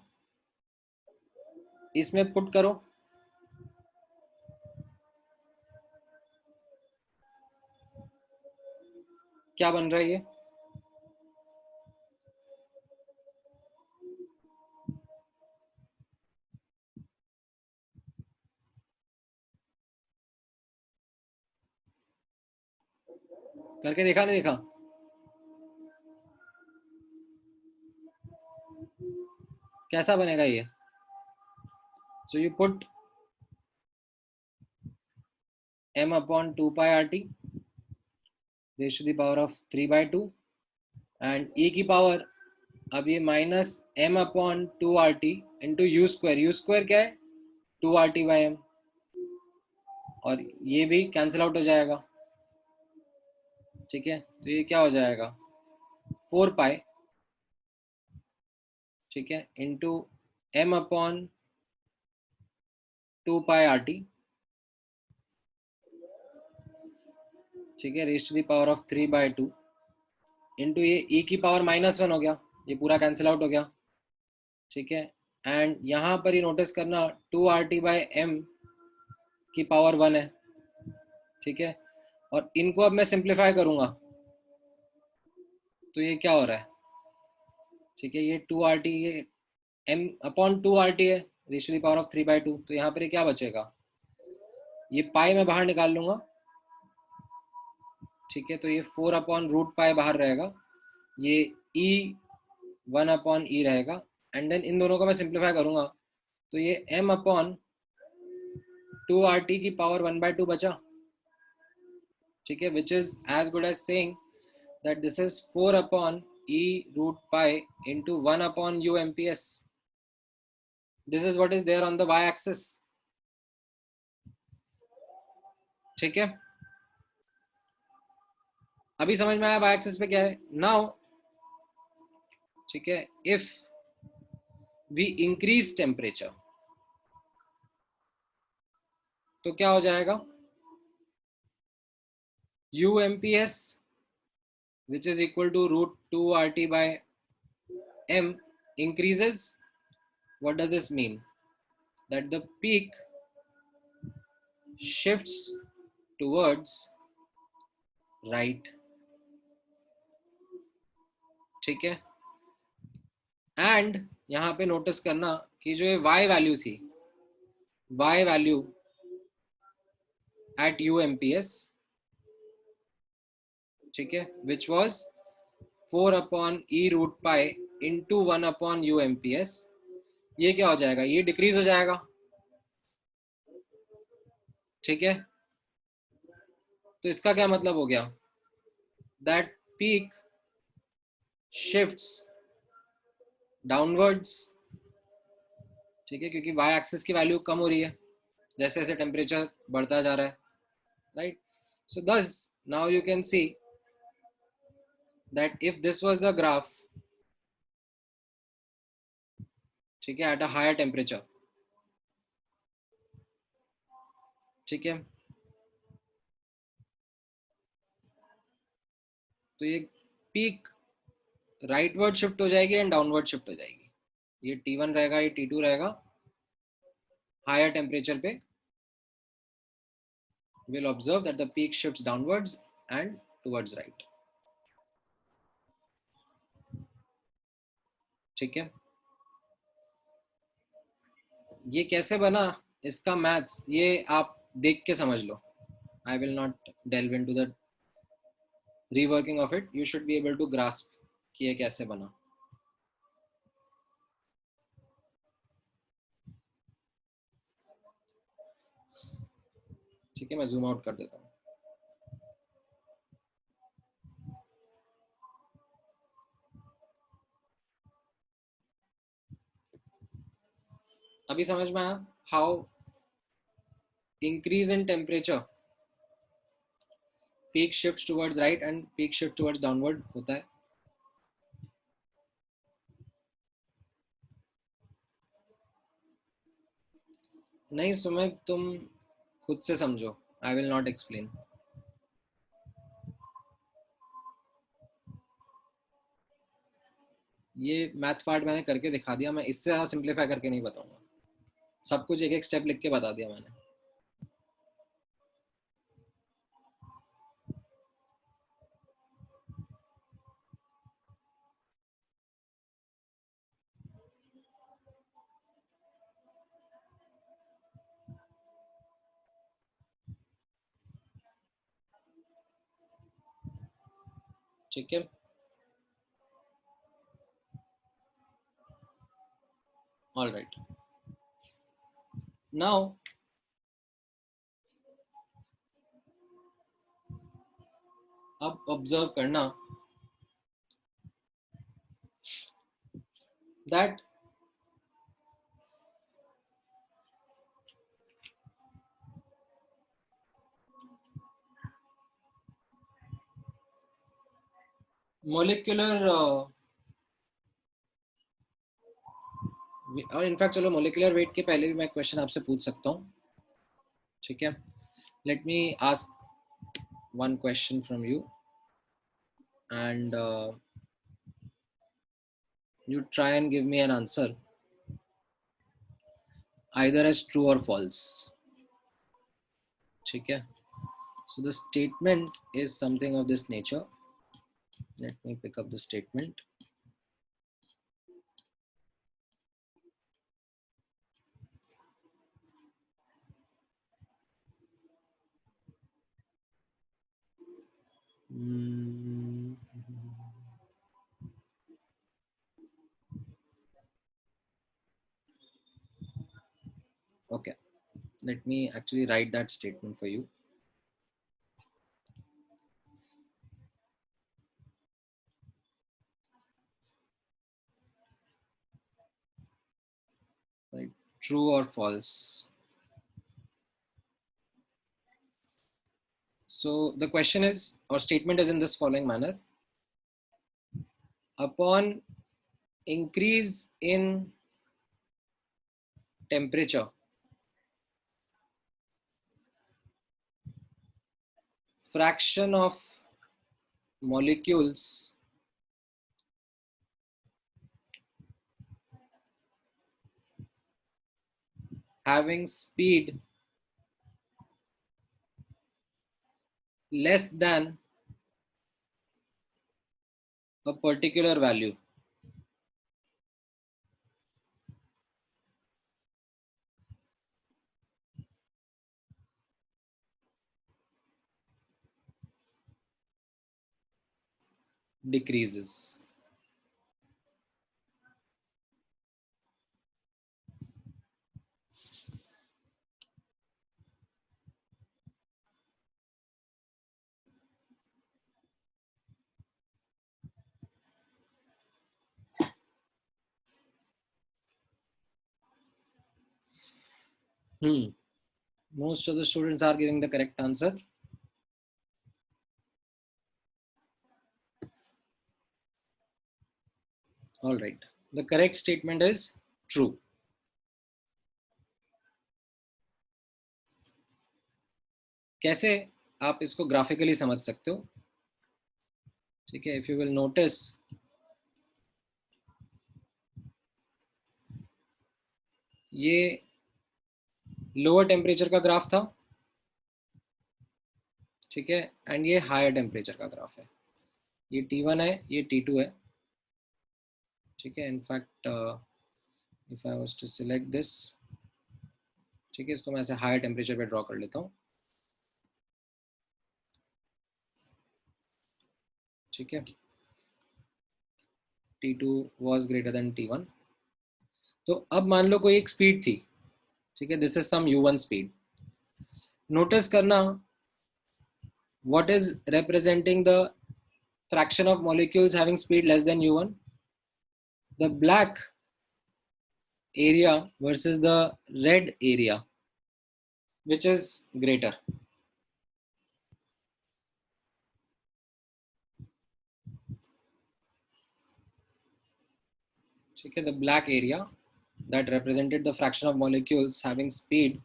इसमें put करो, क्या बन रहा है ये? करके देखा नहीं देखा? कैसा बनेगा ये? So you put m upon 2 pi rt raised to the power of 3 by 2 and e की पावर, अब ये minus m upon 2RT into you square, you square क्या है 2RT/m, और ये भी कैंसिल आउट हो जाएगा, ठीक है। तो ये क्या हो जाएगा 4 पाई, ठीक है, into m upon 2 pi RT, ठीक है, raise to the power of 3 by 2 into ये e की पावर -1 हो गया, ये पूरा कैंसिल आउट हो गया, ठीक है। एंड यहाँ पर ये नोटिस करना 2RT/m की पावर 1 है, ठीक है। और इनको अब मैं सिंप्लीफाई करूंगा तो ये क्या हो रहा है, ठीक है, ये 2RT, ये m अपॉन 2RT है raise to the power of 3 by 2, तो यहाँ पर ये क्या बचेगा, ये पाई मैं बाहर निकाल लूंगा, ठीक है। तो ये 4 अपॉन रूट पाई बाहर रहेगा, ये e 1 अपॉन ई रहेगा, एंड देन इन दोनों को मैं सिंप्लीफाई करूंगा तो ये m अपॉन 2RT की पावर 1/2 बचा, ठीक है, which is as good as saying that this is 4 upon e root pi into 1 upon u mps. This is what is there on the y axis, ठीक है। अभी समझ में आया y एक्सिस पे क्या है नाउ, ठीक है। इफ वी इंक्रीज टेम्परेचर तो क्या हो जाएगा, umps which is equal to √2RT/m increases. What does this mean? That the peak shifts towards right, ठीक है। एंड यहाँ पे नोटिस करना कि जो ये y वैल्यू थी, y वैल्यू एट UMPS, ठीक है, which was 4/e√π into 1/UMPS, ये क्या हो जाएगा, ये डिक्रीज हो जाएगा, ठीक है। तो इसका क्या मतलब हो गया, दैट पीक शिफ्ट्स डाउनवर्ड्स, ठीक है, क्योंकि y एक्सिस की वैल्यू कम हो रही है जैसे जैसे टेम्परेचर बढ़ता जा रहा है, right. So thus now you can see that if this was the graph, ठीक है, at a higher temperature, ठीक है, तो ये पीक राइटवर्ड शिफ्ट हो जाएगी एंड डाउनवर्ड शिफ्ट हो जाएगी, ये T1 रहेगा, ये T2 रहेगा, हायर टेम्परेचर पे we'll observe that the peak shifts downwards and towards right, ठीक है। ये कैसे बना, इसका मैथ्स ये आप देख के समझ लो, I will not delve into the reworking of it, you should be able to grasp कि ये कैसे बना। ठीक है, मैं जूम आउट कर देता हूँ। अभी समझ में आया how increase in temperature peak shift towards right and peak shift towards downward होता है। नहीं सुमित, तुम खुद से समझो, आई विल नॉट एक्सप्लेन। ये मैथ पार्ट मैंने करके दिखा दिया, मैं इससे ज़्यादा सिंप्लीफाई करके नहीं बताऊंगा, सब कुछ एक एक स्टेप लिख के बता दिया मैंने। ठीक है, ऑल राइट, नाउ अब ऑब्जर्व करना दैट मोलिकुलर और इनफैक्ट चलो मोलिकुलर वेट के पहले भी मैं क्वेश्चन आपसे पूछ सकता हूँ, ठीक है। Let me ask one question from you and you try and give me an answer either as true or false, ठीक है। So the statement is something of this nature, let me pick up the statement. Okay, let me actually write that statement for you. Right, true or false. So the question is, or statement is in this following manner: upon increase in temperature, fraction of molecules having speed less than a particular value. Decreases. Most of the students are giving the correct answer. All right. The correct statement is true. कैसे आप इसको graphically समझ सकते हो? ठीक है, if you will notice, ये lower temperature का ग्राफ था, ठीक है, एंड ये हायर टेम्परेचर का ग्राफ है. ये T1 है, ये T2 है, ठीक है. In fact if I was to select this, ठीक है, इसको मैं ऐसे हायर टेम्परेचर पे ड्रॉ कर लेता हूँ, ठीक है. T2 was greater than T1. तो अब मान लो कोई एक स्पीड थी, ठीक है, this is some U1 speed. Notice करना what is representing the fraction of molecules having speed less than U1. The black area versus the red area, which is greater. Okay, the black area that represented the fraction of molecules having speed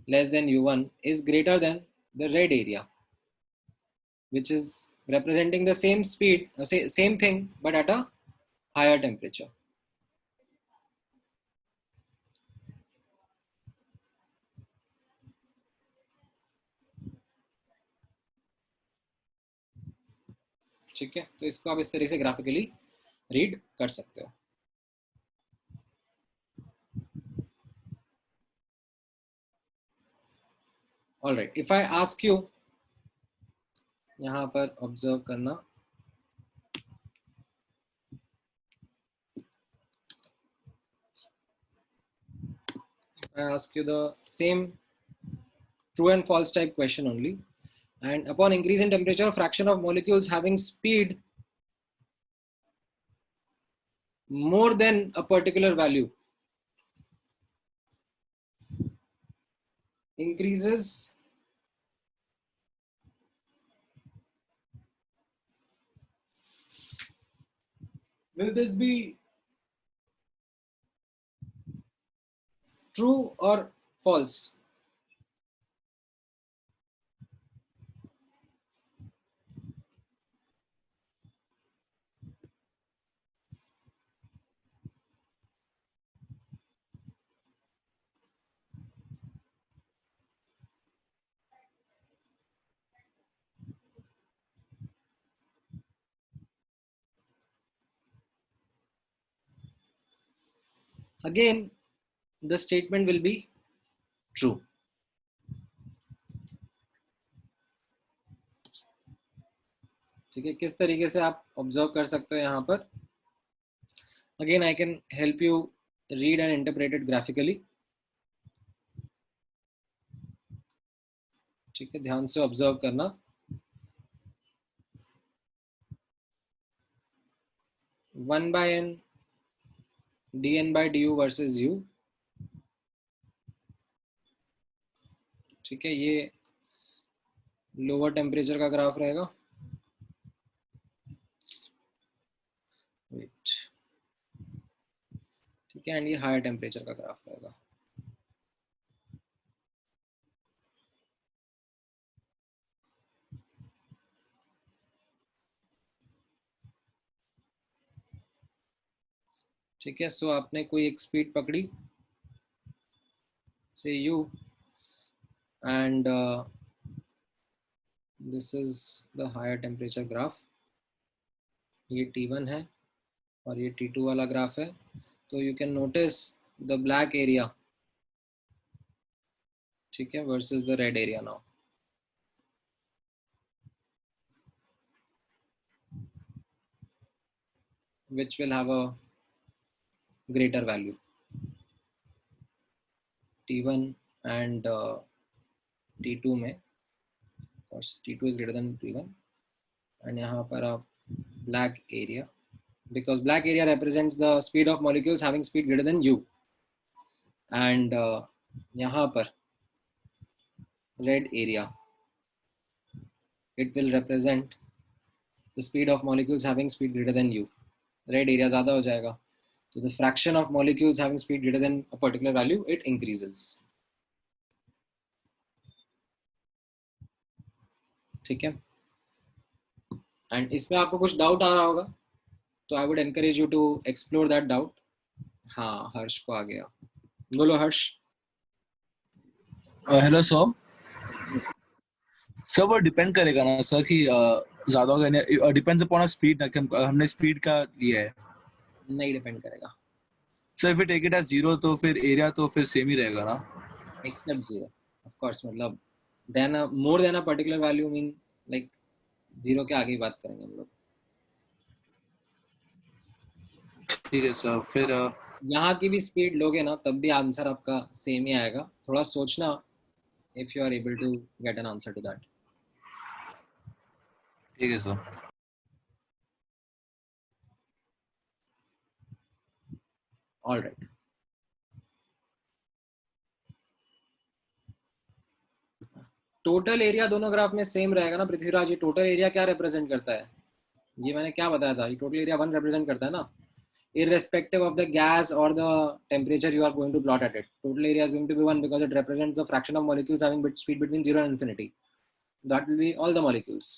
less than U1 is greater than the red area, which is representing the same speed, same thing, but at a higher temperature. ठीक है, तो इसको आप इस तरीके से graphically read कर सकते हो. All right, if I ask you, यहाँ पर ऑब्जर्व करना, I ask you the same true and false type question only, and upon increase in temperature, fraction of molecules having speed more than a particular value increases will this be true or false? Again, the statement will be true. ठीक है, किस तरीके से आप observe कर सकते हो यहाँ पर? Again, I can help you read and interpret it graphically. ठीक है, ध्यान से ऑब्जर्व करना. One by n dn by du versus u, ठीक है, ये लोअर टेम्परेचर का ग्राफ रहेगा. वेट, ठीक है, एंड ये हायर टेम्परेचर का ग्राफ रहेगा. ठीक है, सो आपने कोई एक स्पीड पकड़ी, से u, and this is the higher temperature graph. ये T1 है और ये T2 वाला ग्राफ है. तो you can notice the black area, ठीक है, versus the red area now. Which will have a greater value, T1 and T2 में, course T2 is greater than T1, and यहाँ पर आप black area, because black area represents the speed of molecules having speed greater than u, and यहाँ पर red area, it will represent the speed of molecules having speed greater than u. Red area ज़्यादा हो जाएगा, so the fraction of molecules having speed greater than a particular value, it increases. ठीक है. And इसमें आपको कुछ doubt आ रहा होगा, तो I would encourage you to explore that doubt. हाँ, हर्ष को आ गया. बोलो हर्ष. Hello sir. सर वो डिपेंड करेगा ना सर कि ज्यादा होगा, डिपेंड्स अपॉन स्पीड ना, कि हमने स्पीड का लिया है. नहीं डिपेंड करेगा sir. If we take it as 0 तो फिर एरिया तो फिर सेम ही रहेगा ना. Except 0 of course. मतलब then more than a particular value mean like 0 के आगे ही बात करेंगे हम लोग. ठीक है सर. फिर यहाँ की भी स्पीड लोगे ना तब भी आंसर आपका सेम ही आएगा. थोड़ा सोचना if you are able to get an answer to that. ठीक है sir. All right. Total area दोनों ग्राफ में सेम रहेगा ना पृथ्वीराज. ये टोटल एरिया क्या रिप्रेजेंट करता है? ये मैंने क्या बताया था, ये टोटल एरिया 1 रिप्रेजेंट करता है ना, irrespective of the gas or the temperature you are going to plot at it. Total area is going to be 1 because it represents the fraction of molecules having speed between 0 and infinity. That will be all the molecules.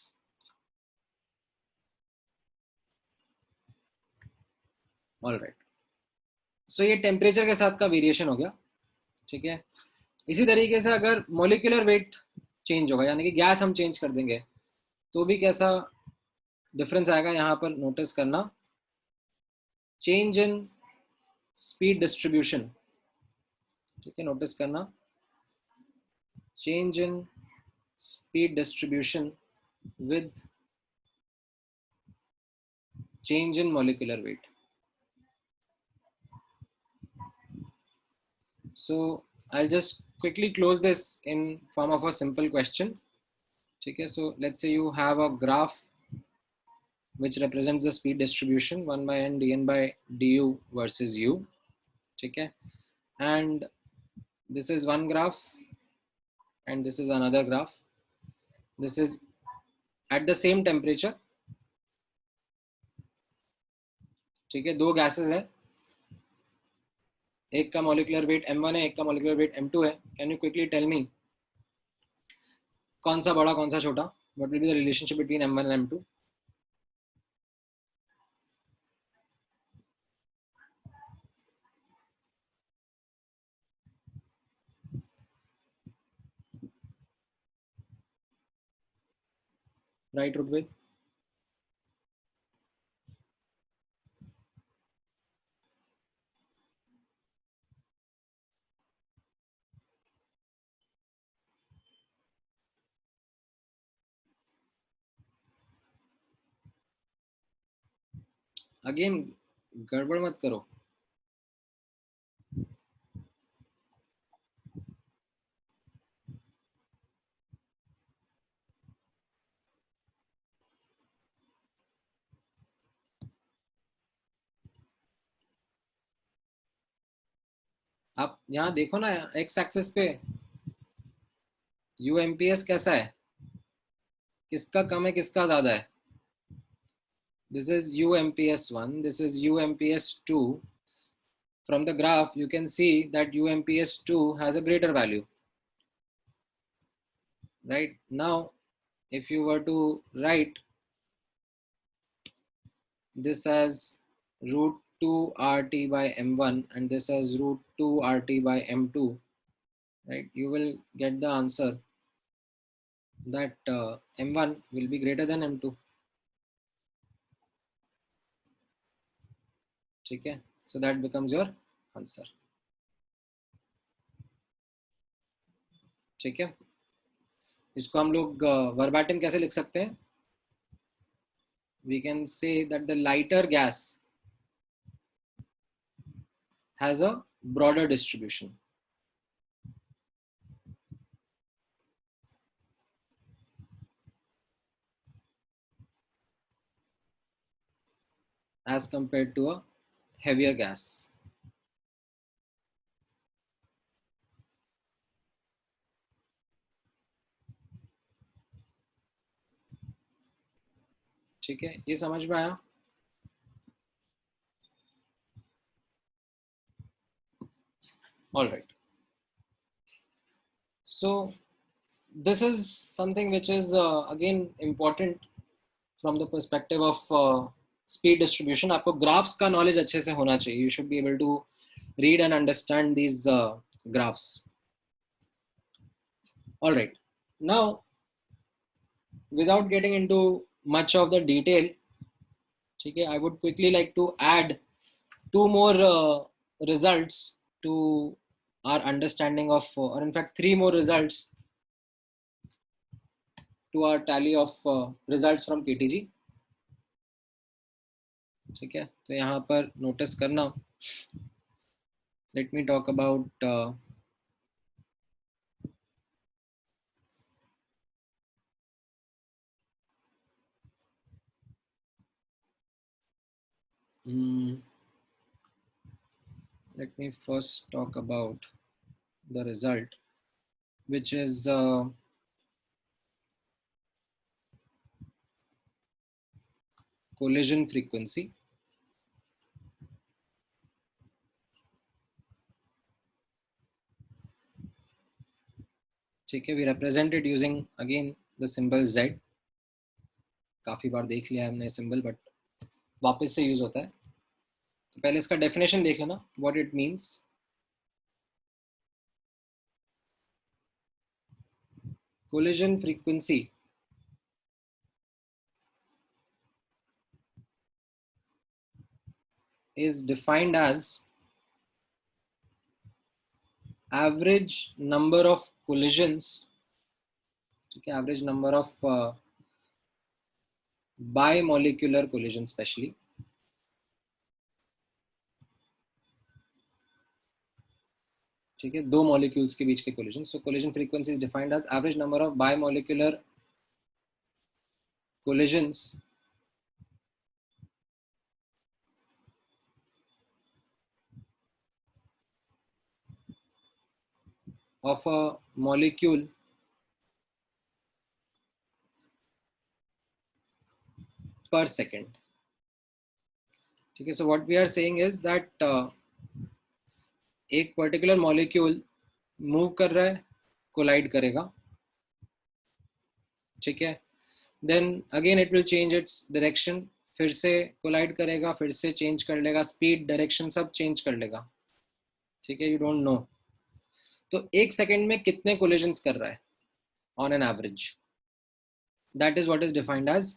All right. So ये temperature के साथ का variation हो गया. ठीक है. इसी तरीके से अगर मोलिकुलर वेट चेंज होगा, यानी कि गैस हम चेंज कर देंगे, तो भी कैसा डिफरेंस आएगा यहाँ पर नोटिस करना. Change in speed distribution. ठीक है, नोटिस करना. Change in speed distribution with change in molecular weight. So I'll just quickly close this in form of a simple question. Okay, so let's say you have a graph which represents the speed distribution 1 by n dn by du versus u. Okay, and this is one graph and this is another graph. This is at the same temperature. ठीक है, दो gases हैं, एक का molecular weight m1 है, एक का molecular weight m2 है. Can you quickly tell me कौन सा बड़ा कौन सा छोटा? What will be the relationship between m1 and m2? Right Rudvik. Again गड़बड़ मत करो. आप यहाँ देखो ना, एक्स एक्सिस पे UMPS कैसा है, किसका कम है किसका ज्यादा है? This is UMPS1, this is UMPS2. From the graph you can see that UMPS2 has a greater value. Right now if you were to write this as root 2 RT by M1 and this as root 2 RT by M2, right, you will get the answer that M1 will be greater than M2. ठीक है, so that becomes your answer. ठीक है, इसको हम लोग वर्बैटिम कैसे लिख सकते हैं? We can say that the lighter gas has a broader distribution. As compared to a heavier gas. ठीक है, ये समझ में आया? All right. So this is something which is again important from the perspective of speed distribution. आपको graphs का knowledge अच्छे से होना चाहिए. You should be able to read and understand these graphs. All right. Now, without getting into much of the detail, okay, I would quickly like to add two more results to our understanding of, or in fact, three more results to our tally of results from KTG. ठीक है, तो यहाँ पर notice करना. Let me talk about let me first talk about the result, which is collision frequency. ठीक है, we represent it using again the symbol Z. काफी बार देख लिया है हमने सिंबल, बट वापस से यूज होता है. तो पहले इसका डेफिनेशन देख लेना, what it means. collision frequency is defined as average number of collisions, okay, average number of bimolecular collisions especially, ठीक है, दो मॉलिक्यूल्स के बीच के collision. So collision frequency is defined as average number of bimolecular collisions of a molecule per second. ठीक है, so what we are saying is that एक particular molecule move कर रहा है, कोलाइड करेगा. ठीक है, then again it will change its direction, फिर से कोलाइड करेगा, फिर से चेंज कर लेगा, स्पीड, डायरेक्शन सब चेंज कर लेगा. ठीक है, यू डोंट नो. तो एक सेकंड में कितने कोलिजन्स कर रहा है on an average, that is what is defined as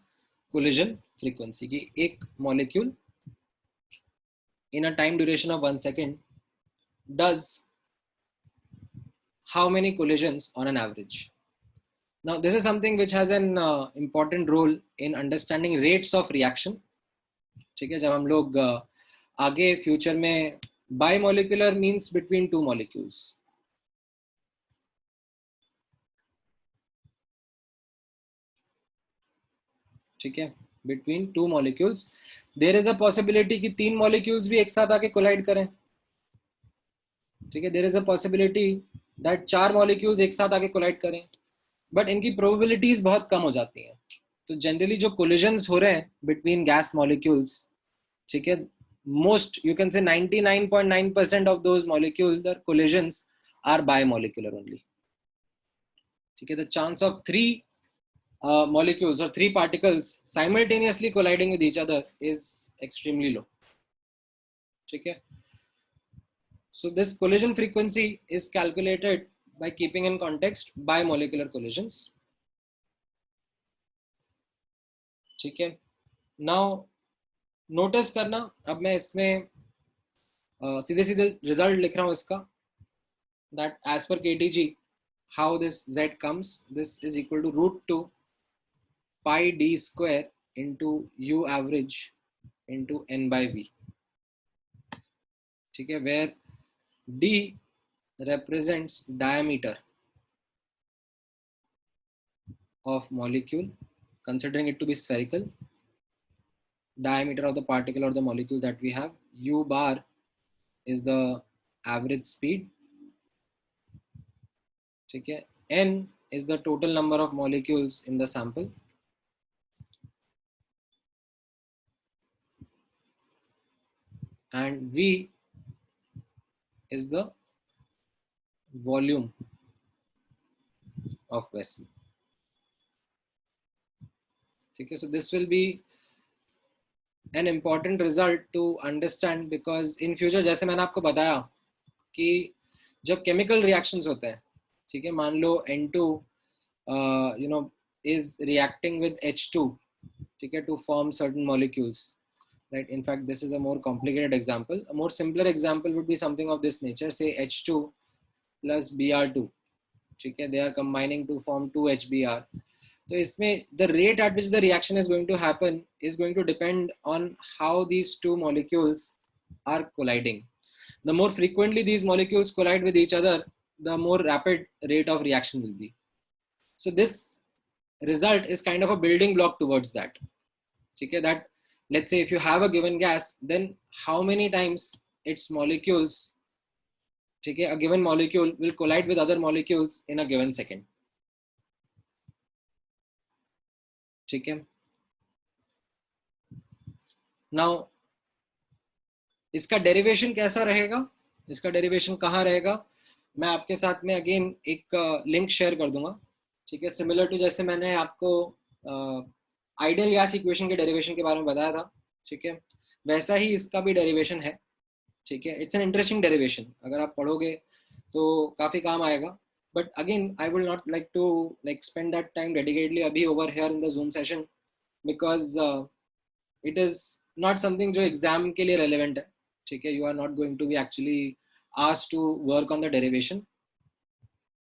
collision frequency. की एक molecule in a time duration of 1 second does how many collisions on an average. Now this is something which has an important role in understanding rates of reaction. ठीक है, जब हम लोग आगे future में bimolecular means between two molecules. ठीक है, between two molecules there is a possibility कि तीन मॉलिक्यूल्स भी एक साथ आके कोलाइड करें. ठीक है, there is a possibility that चार मॉलिक्यूल्स एक साथ आके कोलाइड करें, बट इनकी प्रोबेबिलिटीज बहुत कम हो जाती हैं. तो जनरली जो कोलिजन्स हो रहे हैं बिटवीन गैस मॉलिक्यूल्स, ठीक है, most you can say 99.9% of those molecules the collisions are bimolecular only. ठीक है, the chance of three molecules or three particles simultaneously colliding with each other is extremely low. ठीक है, so this collision frequency is calculated by keeping in context bimolecular collisions. ठीक है, now notice करना, अब मैं इसमें सीधे सीधे रिजल्ट लिख रहा हूँ इसका, that as per KTG how this z comes, this is equal to root 2 pi d square into u average into n by v. ठीक है, where d represents diameter of molecule, considering it to be spherical, diameter of the particle or the molecule that we have, u bar is the average speed, ठीक है, n is the total number of molecules in the sample, and v is the volume of vessel. ठीक है, so this will be an important result to understand, because in future जैसे मैंने आपको बताया कि जब chemical reactions होते हैं, ठीक है, मान लो N2 you know is reacting with H2, ठीक है, to form certain molecules, right? In fact, this is a more complicated example. A more simpler example would be something of this nature, say H2 plus Br2, ठीक है, they are combining to form 2HBr. तो इसमें the rate at which the reaction is going to happen is going to depend on how these two molecules are colliding. The more frequently these molecules collide with each other, the more rapid rate of reaction will be. So this result is kind of a building block towards that. Okay, that let's say if you have a given gas, then how many times its molecules, okay, a given molecule will collide with other molecules in a given second. Okay. Now इसका derivation कैसा रहेगा, इसका derivation कहाँ रहेगा, मैं आपके साथ में अगेन एक लिंक शेयर कर दूंगा, ठीक है, सिमिलर टू जैसे मैंने आपको आइडियल गैस इक्वेशन के डेरिवेशन के बारे में बताया था, ठीक है, वैसा ही इसका भी डेरिवेशन है, ठीक है. इट्स एन इंटरेस्टिंग डेरिवेशन, अगर आप पढ़ोगे तो काफी काम आएगा, but again I will not like to like spend that time dedicatedly अभी over here in the zoom session, because it is not something जो एग्जाम के लिए रेलेवेंट है, ठीक है. You are not going to be actually asked to work on the derivation,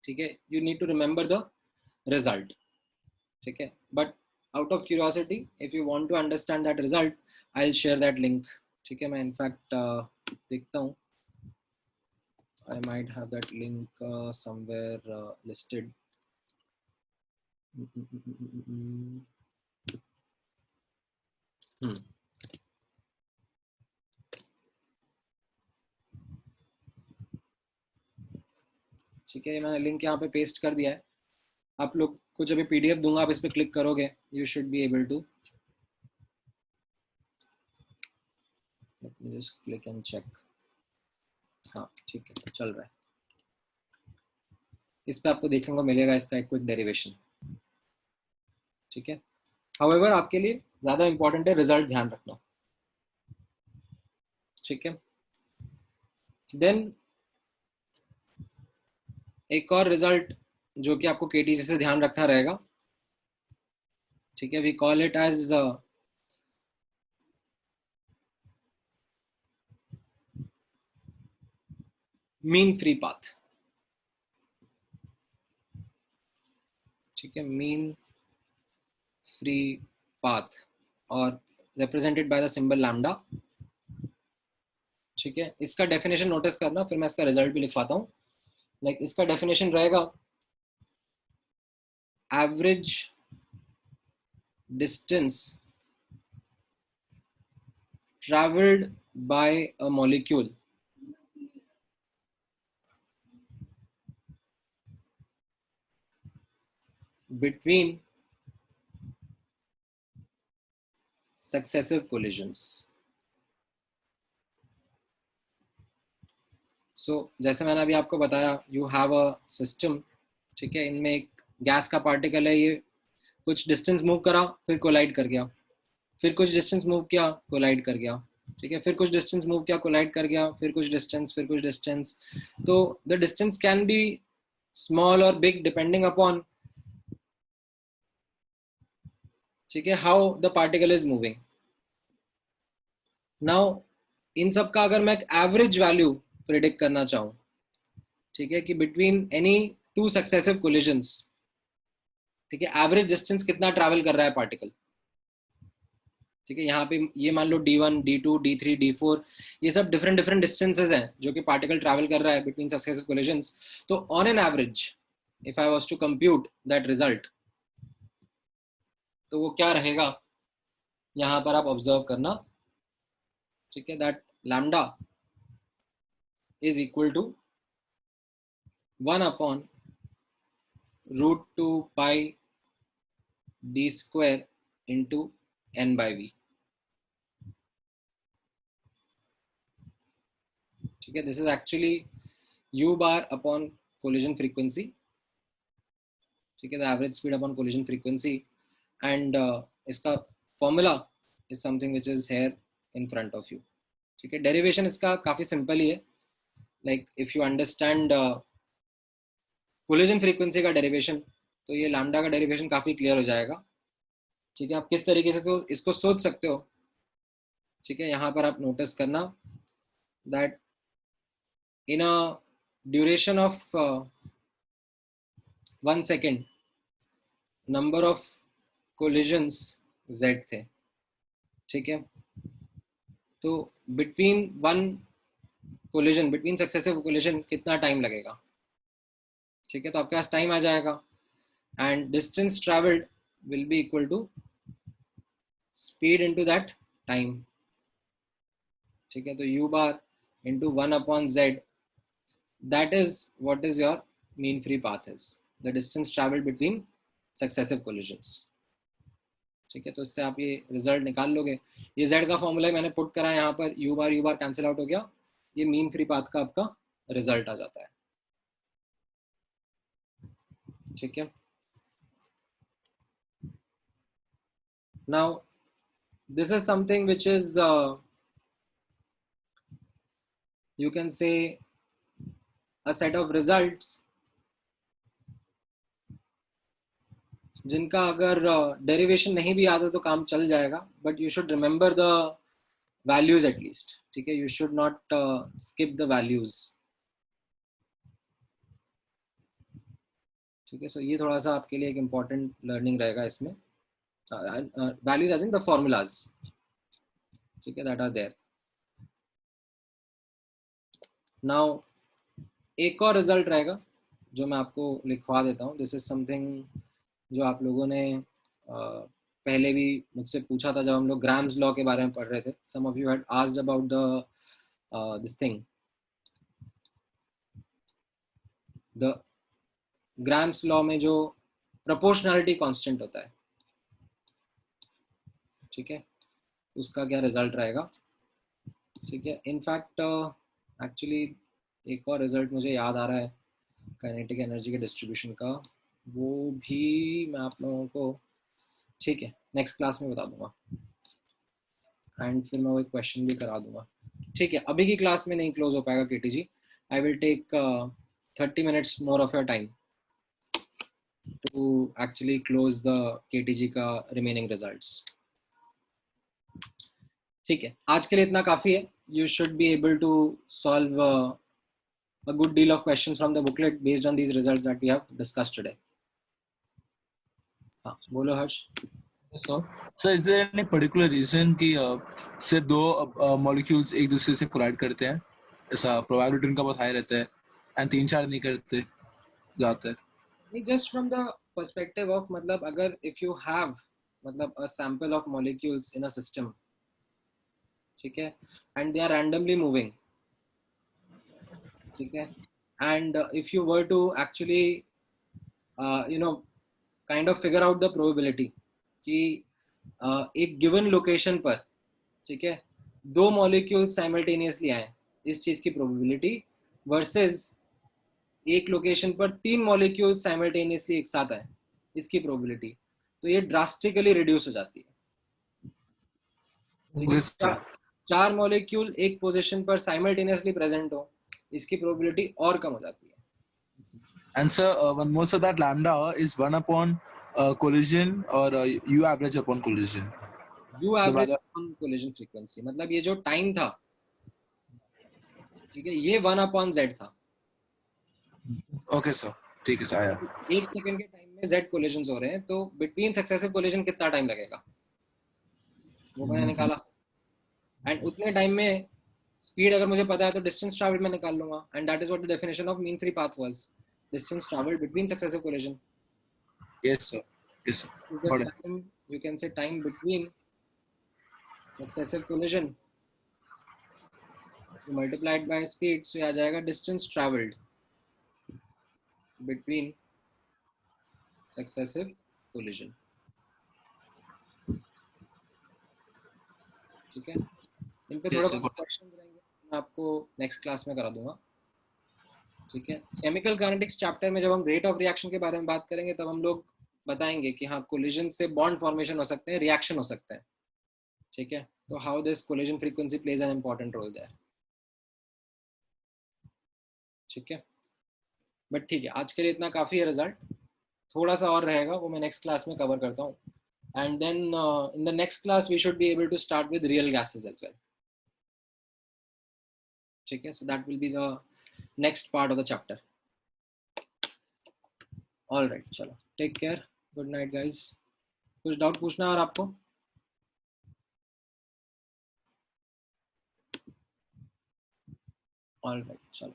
ठीक है. You need to remember the result, ठीक है. But out of curiosity, if you want to understand that result, I'll share that link, ठीक है. मैं in fact देखता हूँ, I might have that link somewhere listed. ठीक है, मैंने लिंक यहाँ पे पेस्ट कर दिया है. आप लोग को जब पीडीएफ दूंगा, आप इस पे क्लिक करोगे, you should be able to, let me just click and check. हाँ ठीक है, चल रहा है. इस पे आपको देखने को मिलेगा इसका एक क्विक डेरिवेशन, ठीक है. हाउएवर आपके लिए ज्यादा इंपॉर्टेंट है रिजल्ट ध्यान रखना, ठीक है. देन एक और रिजल्ट जो कि आपको केटीसी से ध्यान रखना रहेगा, ठीक है, we call it as mean free path, ठीक है, मीन फ्री पाथ और represented by the symbol lambda, ठीक है. इसका डेफिनेशन नोटिस करना, फिर मैं इसका रिजल्ट भी लिखवाता हूँ. लाइक इसका डेफिनेशन रहेगा average distance travelled bye a molecule between successive collisions. So जैसे मैंने अभी आपको बताया, you have a system, ठीक है, इनमें एक गैस का पार्टिकल है, ये कुछ डिस्टेंस मूव करा, फिर कोलाइड कर गया, फिर कुछ डिस्टेंस मूव किया, कोलाइड कर गया, ठीक है, फिर कुछ डिस्टेंस मूव किया, कोलाइड कर गया, फिर कुछ डिस्टेंस, फिर कुछ डिस्टेंस. तो the distance can be small और बिग डिपेंडिंग अपॉन, ठीक है, how the particle is moving. Now in सब का अगर मैं एक एवरेज वैल्यू प्रिडिक्ट करना चाहूँ, ठीक है, कि between any two successive collisions, ठीक है, एवरेज डिस्टेंस कितना ट्रैवल कर रहा है पार्टिकल, ठीक है, यहाँ पे ये मान लो D1, D2, D3, D4, ये सब डिफरेंट डिफरेंट डिस्टेंसेस हैं जो कि पार्टिकल ट्रैवल कर रहा है बिटवीन सक्सेसिव कोलिजन्स। तो on an average if I was to compute that result, तो वो क्या रहेगा, यहाँ पर आप ऑब्जर्व करना, ठीक है, that lambda is equal to 1 upon √2 pi d square into n/v, ठीक है, this is actually u bar upon collision frequency, ठीक है, the average speed upon collision frequency, and इसका formula is something which is here in front of you, ठीक है। Derivation इसका काफी simple ही है, like if you understand collision frequency का डेरिवेशन, तो ये लैम्डा का डेरिवेशन काफी क्लियर हो जाएगा, ठीक है। आप किस तरीके से इसको सोच सकते हो, ठीक है, यहाँ पर आप नोटिस करना that in a duration of 1 second number of collisions z थे, ठीक है। तो between one collision, between successive collision कितना टाइम लगेगा, ठीक है, तो आपके पास टाइम आ जाएगा, and distance travelled will be equal to speed into that time, ठीक है। तो u bar into 1 upon z, that is what is your mean free path is the distance travelled between successive collisions, ठीक है। तो इससे आप ये result निकाल लोगे। ये z का फॉर्मूला मैंने पुट करा है यहाँ पर, u बार कैंसिल आउट हो गया, ये मीन फ्री पाथ का आपका रिजल्ट आ जाता है, ठीक है। Now this is something which is you can say a set of results जिनका अगर डेरिवेशन नहीं भी आता तो काम चल जाएगा, but you should remember the values at least, ठीक है, you should not skip the values, ठीक है। सो ये थोड़ा सा आपके लिए एक इम्पॉर्टेंट लर्निंग रहेगा इसमें, values as in the formulas, ठीक है, दैट आर देयर। नाउ एक और रिजल्ट रहेगा जो मैं आपको लिखवा देता हूँ, दिस इज समथिंग जो आप लोगों ने पहले भी मुझसे पूछा था जब हम लोग ग्राम्स लॉ के बारे में पढ़ रहे थे। Some of you had asked about the this thing, the Graham's law में जो प्रोपोर्शनैलिटी कांस्टेंट होता है, ठीक है, उसका क्या रिजल्ट रहेगा, ठीक है। इनफैक्ट एक्चुअली एक और रिजल्ट मुझे याद आ रहा है काइनेटिक एनर्जी के डिस्ट्रीब्यूशन का, वो भी मैं आप लोगों को, ठीक है, नेक्स्ट क्लास में बता दूंगा, एंड फिर मैं वो एक क्वेश्चन भी करा दूंगा, ठीक है। अभी की क्लास में नहीं क्लोज हो पाएगा KT ji, I will take 30 minutes more of your time to actually close the KT ji का रिमेनिंग रिजल्ट्स, ठीक है। आज के लिए इतना काफी है, you should be able to solve a good deal of questions from the booklet based on these results that we have discussed today. हाँ, बोलो हर्ष। So is there any particular reason कि सिर्फ दो molecules एक दूसरे से collide करते हैं, ऐसा probability उनका बहुत high रहता है, and 3-4 नहीं करते ज़्यादातर? नहीं, just from the perspective of मतलब अगर if you have मतलब a sample of molecules in a system, ठीक है, and they are randomly moving, ठीक है, and if you were to actually you know kind of figure out the probability कि एक given location पर, ठीक है, दो molecules simultaneously आए, इस चीज की probability versus एक location पर 3 molecules simultaneously एक साथ आए, इसकी probability, तो ये drastically reduce हो जाती है। 4 मॉलिक्यूल एक पोजीशन पर साइमल्टेनियसली प्रेजेंट हो, इसकी प्रोबेबिलिटी और कम हो जाती है। And sir, one more, so that lambda is 1 upon collision or u average upon collision? u average upon collision frequency, मतलब ये जो टाइम था ठीक है, ये 1/z था। ओके सर, ठीक है सर, आया। 1 सेकंड के टाइम में z कोलिजन्स हो रहे हैं, तो बिटवीन सक्सेसिव कोलिजन कितना टाइम लगेगा वो मैंने निकाला। एंड उतने टाइम में स्पीड अगर मुझे पता है तो डिस्टेंस ट्रैवल्ड मैं निकाल लूंगा, and that is what the definition of mean free path was, distance travelled between successive collision. Yes sir, yes sir. Time, you can say time between successive collision multiplied by speed, so आ जाएगा distance travelled between successive collision. ठीक है, इन पे थोड़ा बहुत question रहेंगे, मैं आपको नेक्स्ट क्लास में करा दूंगा। ठीक है, केमिकल काइनेटिक्स चैप्टर में जब हम रेट ऑफ रिएक्शन के बारे में बात करेंगे तब हम लोग बताएंगे कि हाँ कोलिजन से बॉन्ड फॉर्मेशन हो सकते हैं, रिएक्शन हो सकता है। ठीक है, तो how this collision frequency plays an important role there. ठीक है, बट ठीक है, आज के लिए इतना काफी है रिजल्ट, थोड़ा सा और रहेगा वो मैं नेक्स्ट क्लास में कवर करता हूँ। And then in the next class we should be able to start with real gases as well. ठीक है, so that will be the next part of the chapter. All right, चलो take care, good night guys. कुछ doubt पूछना है और आपको? All right, चलो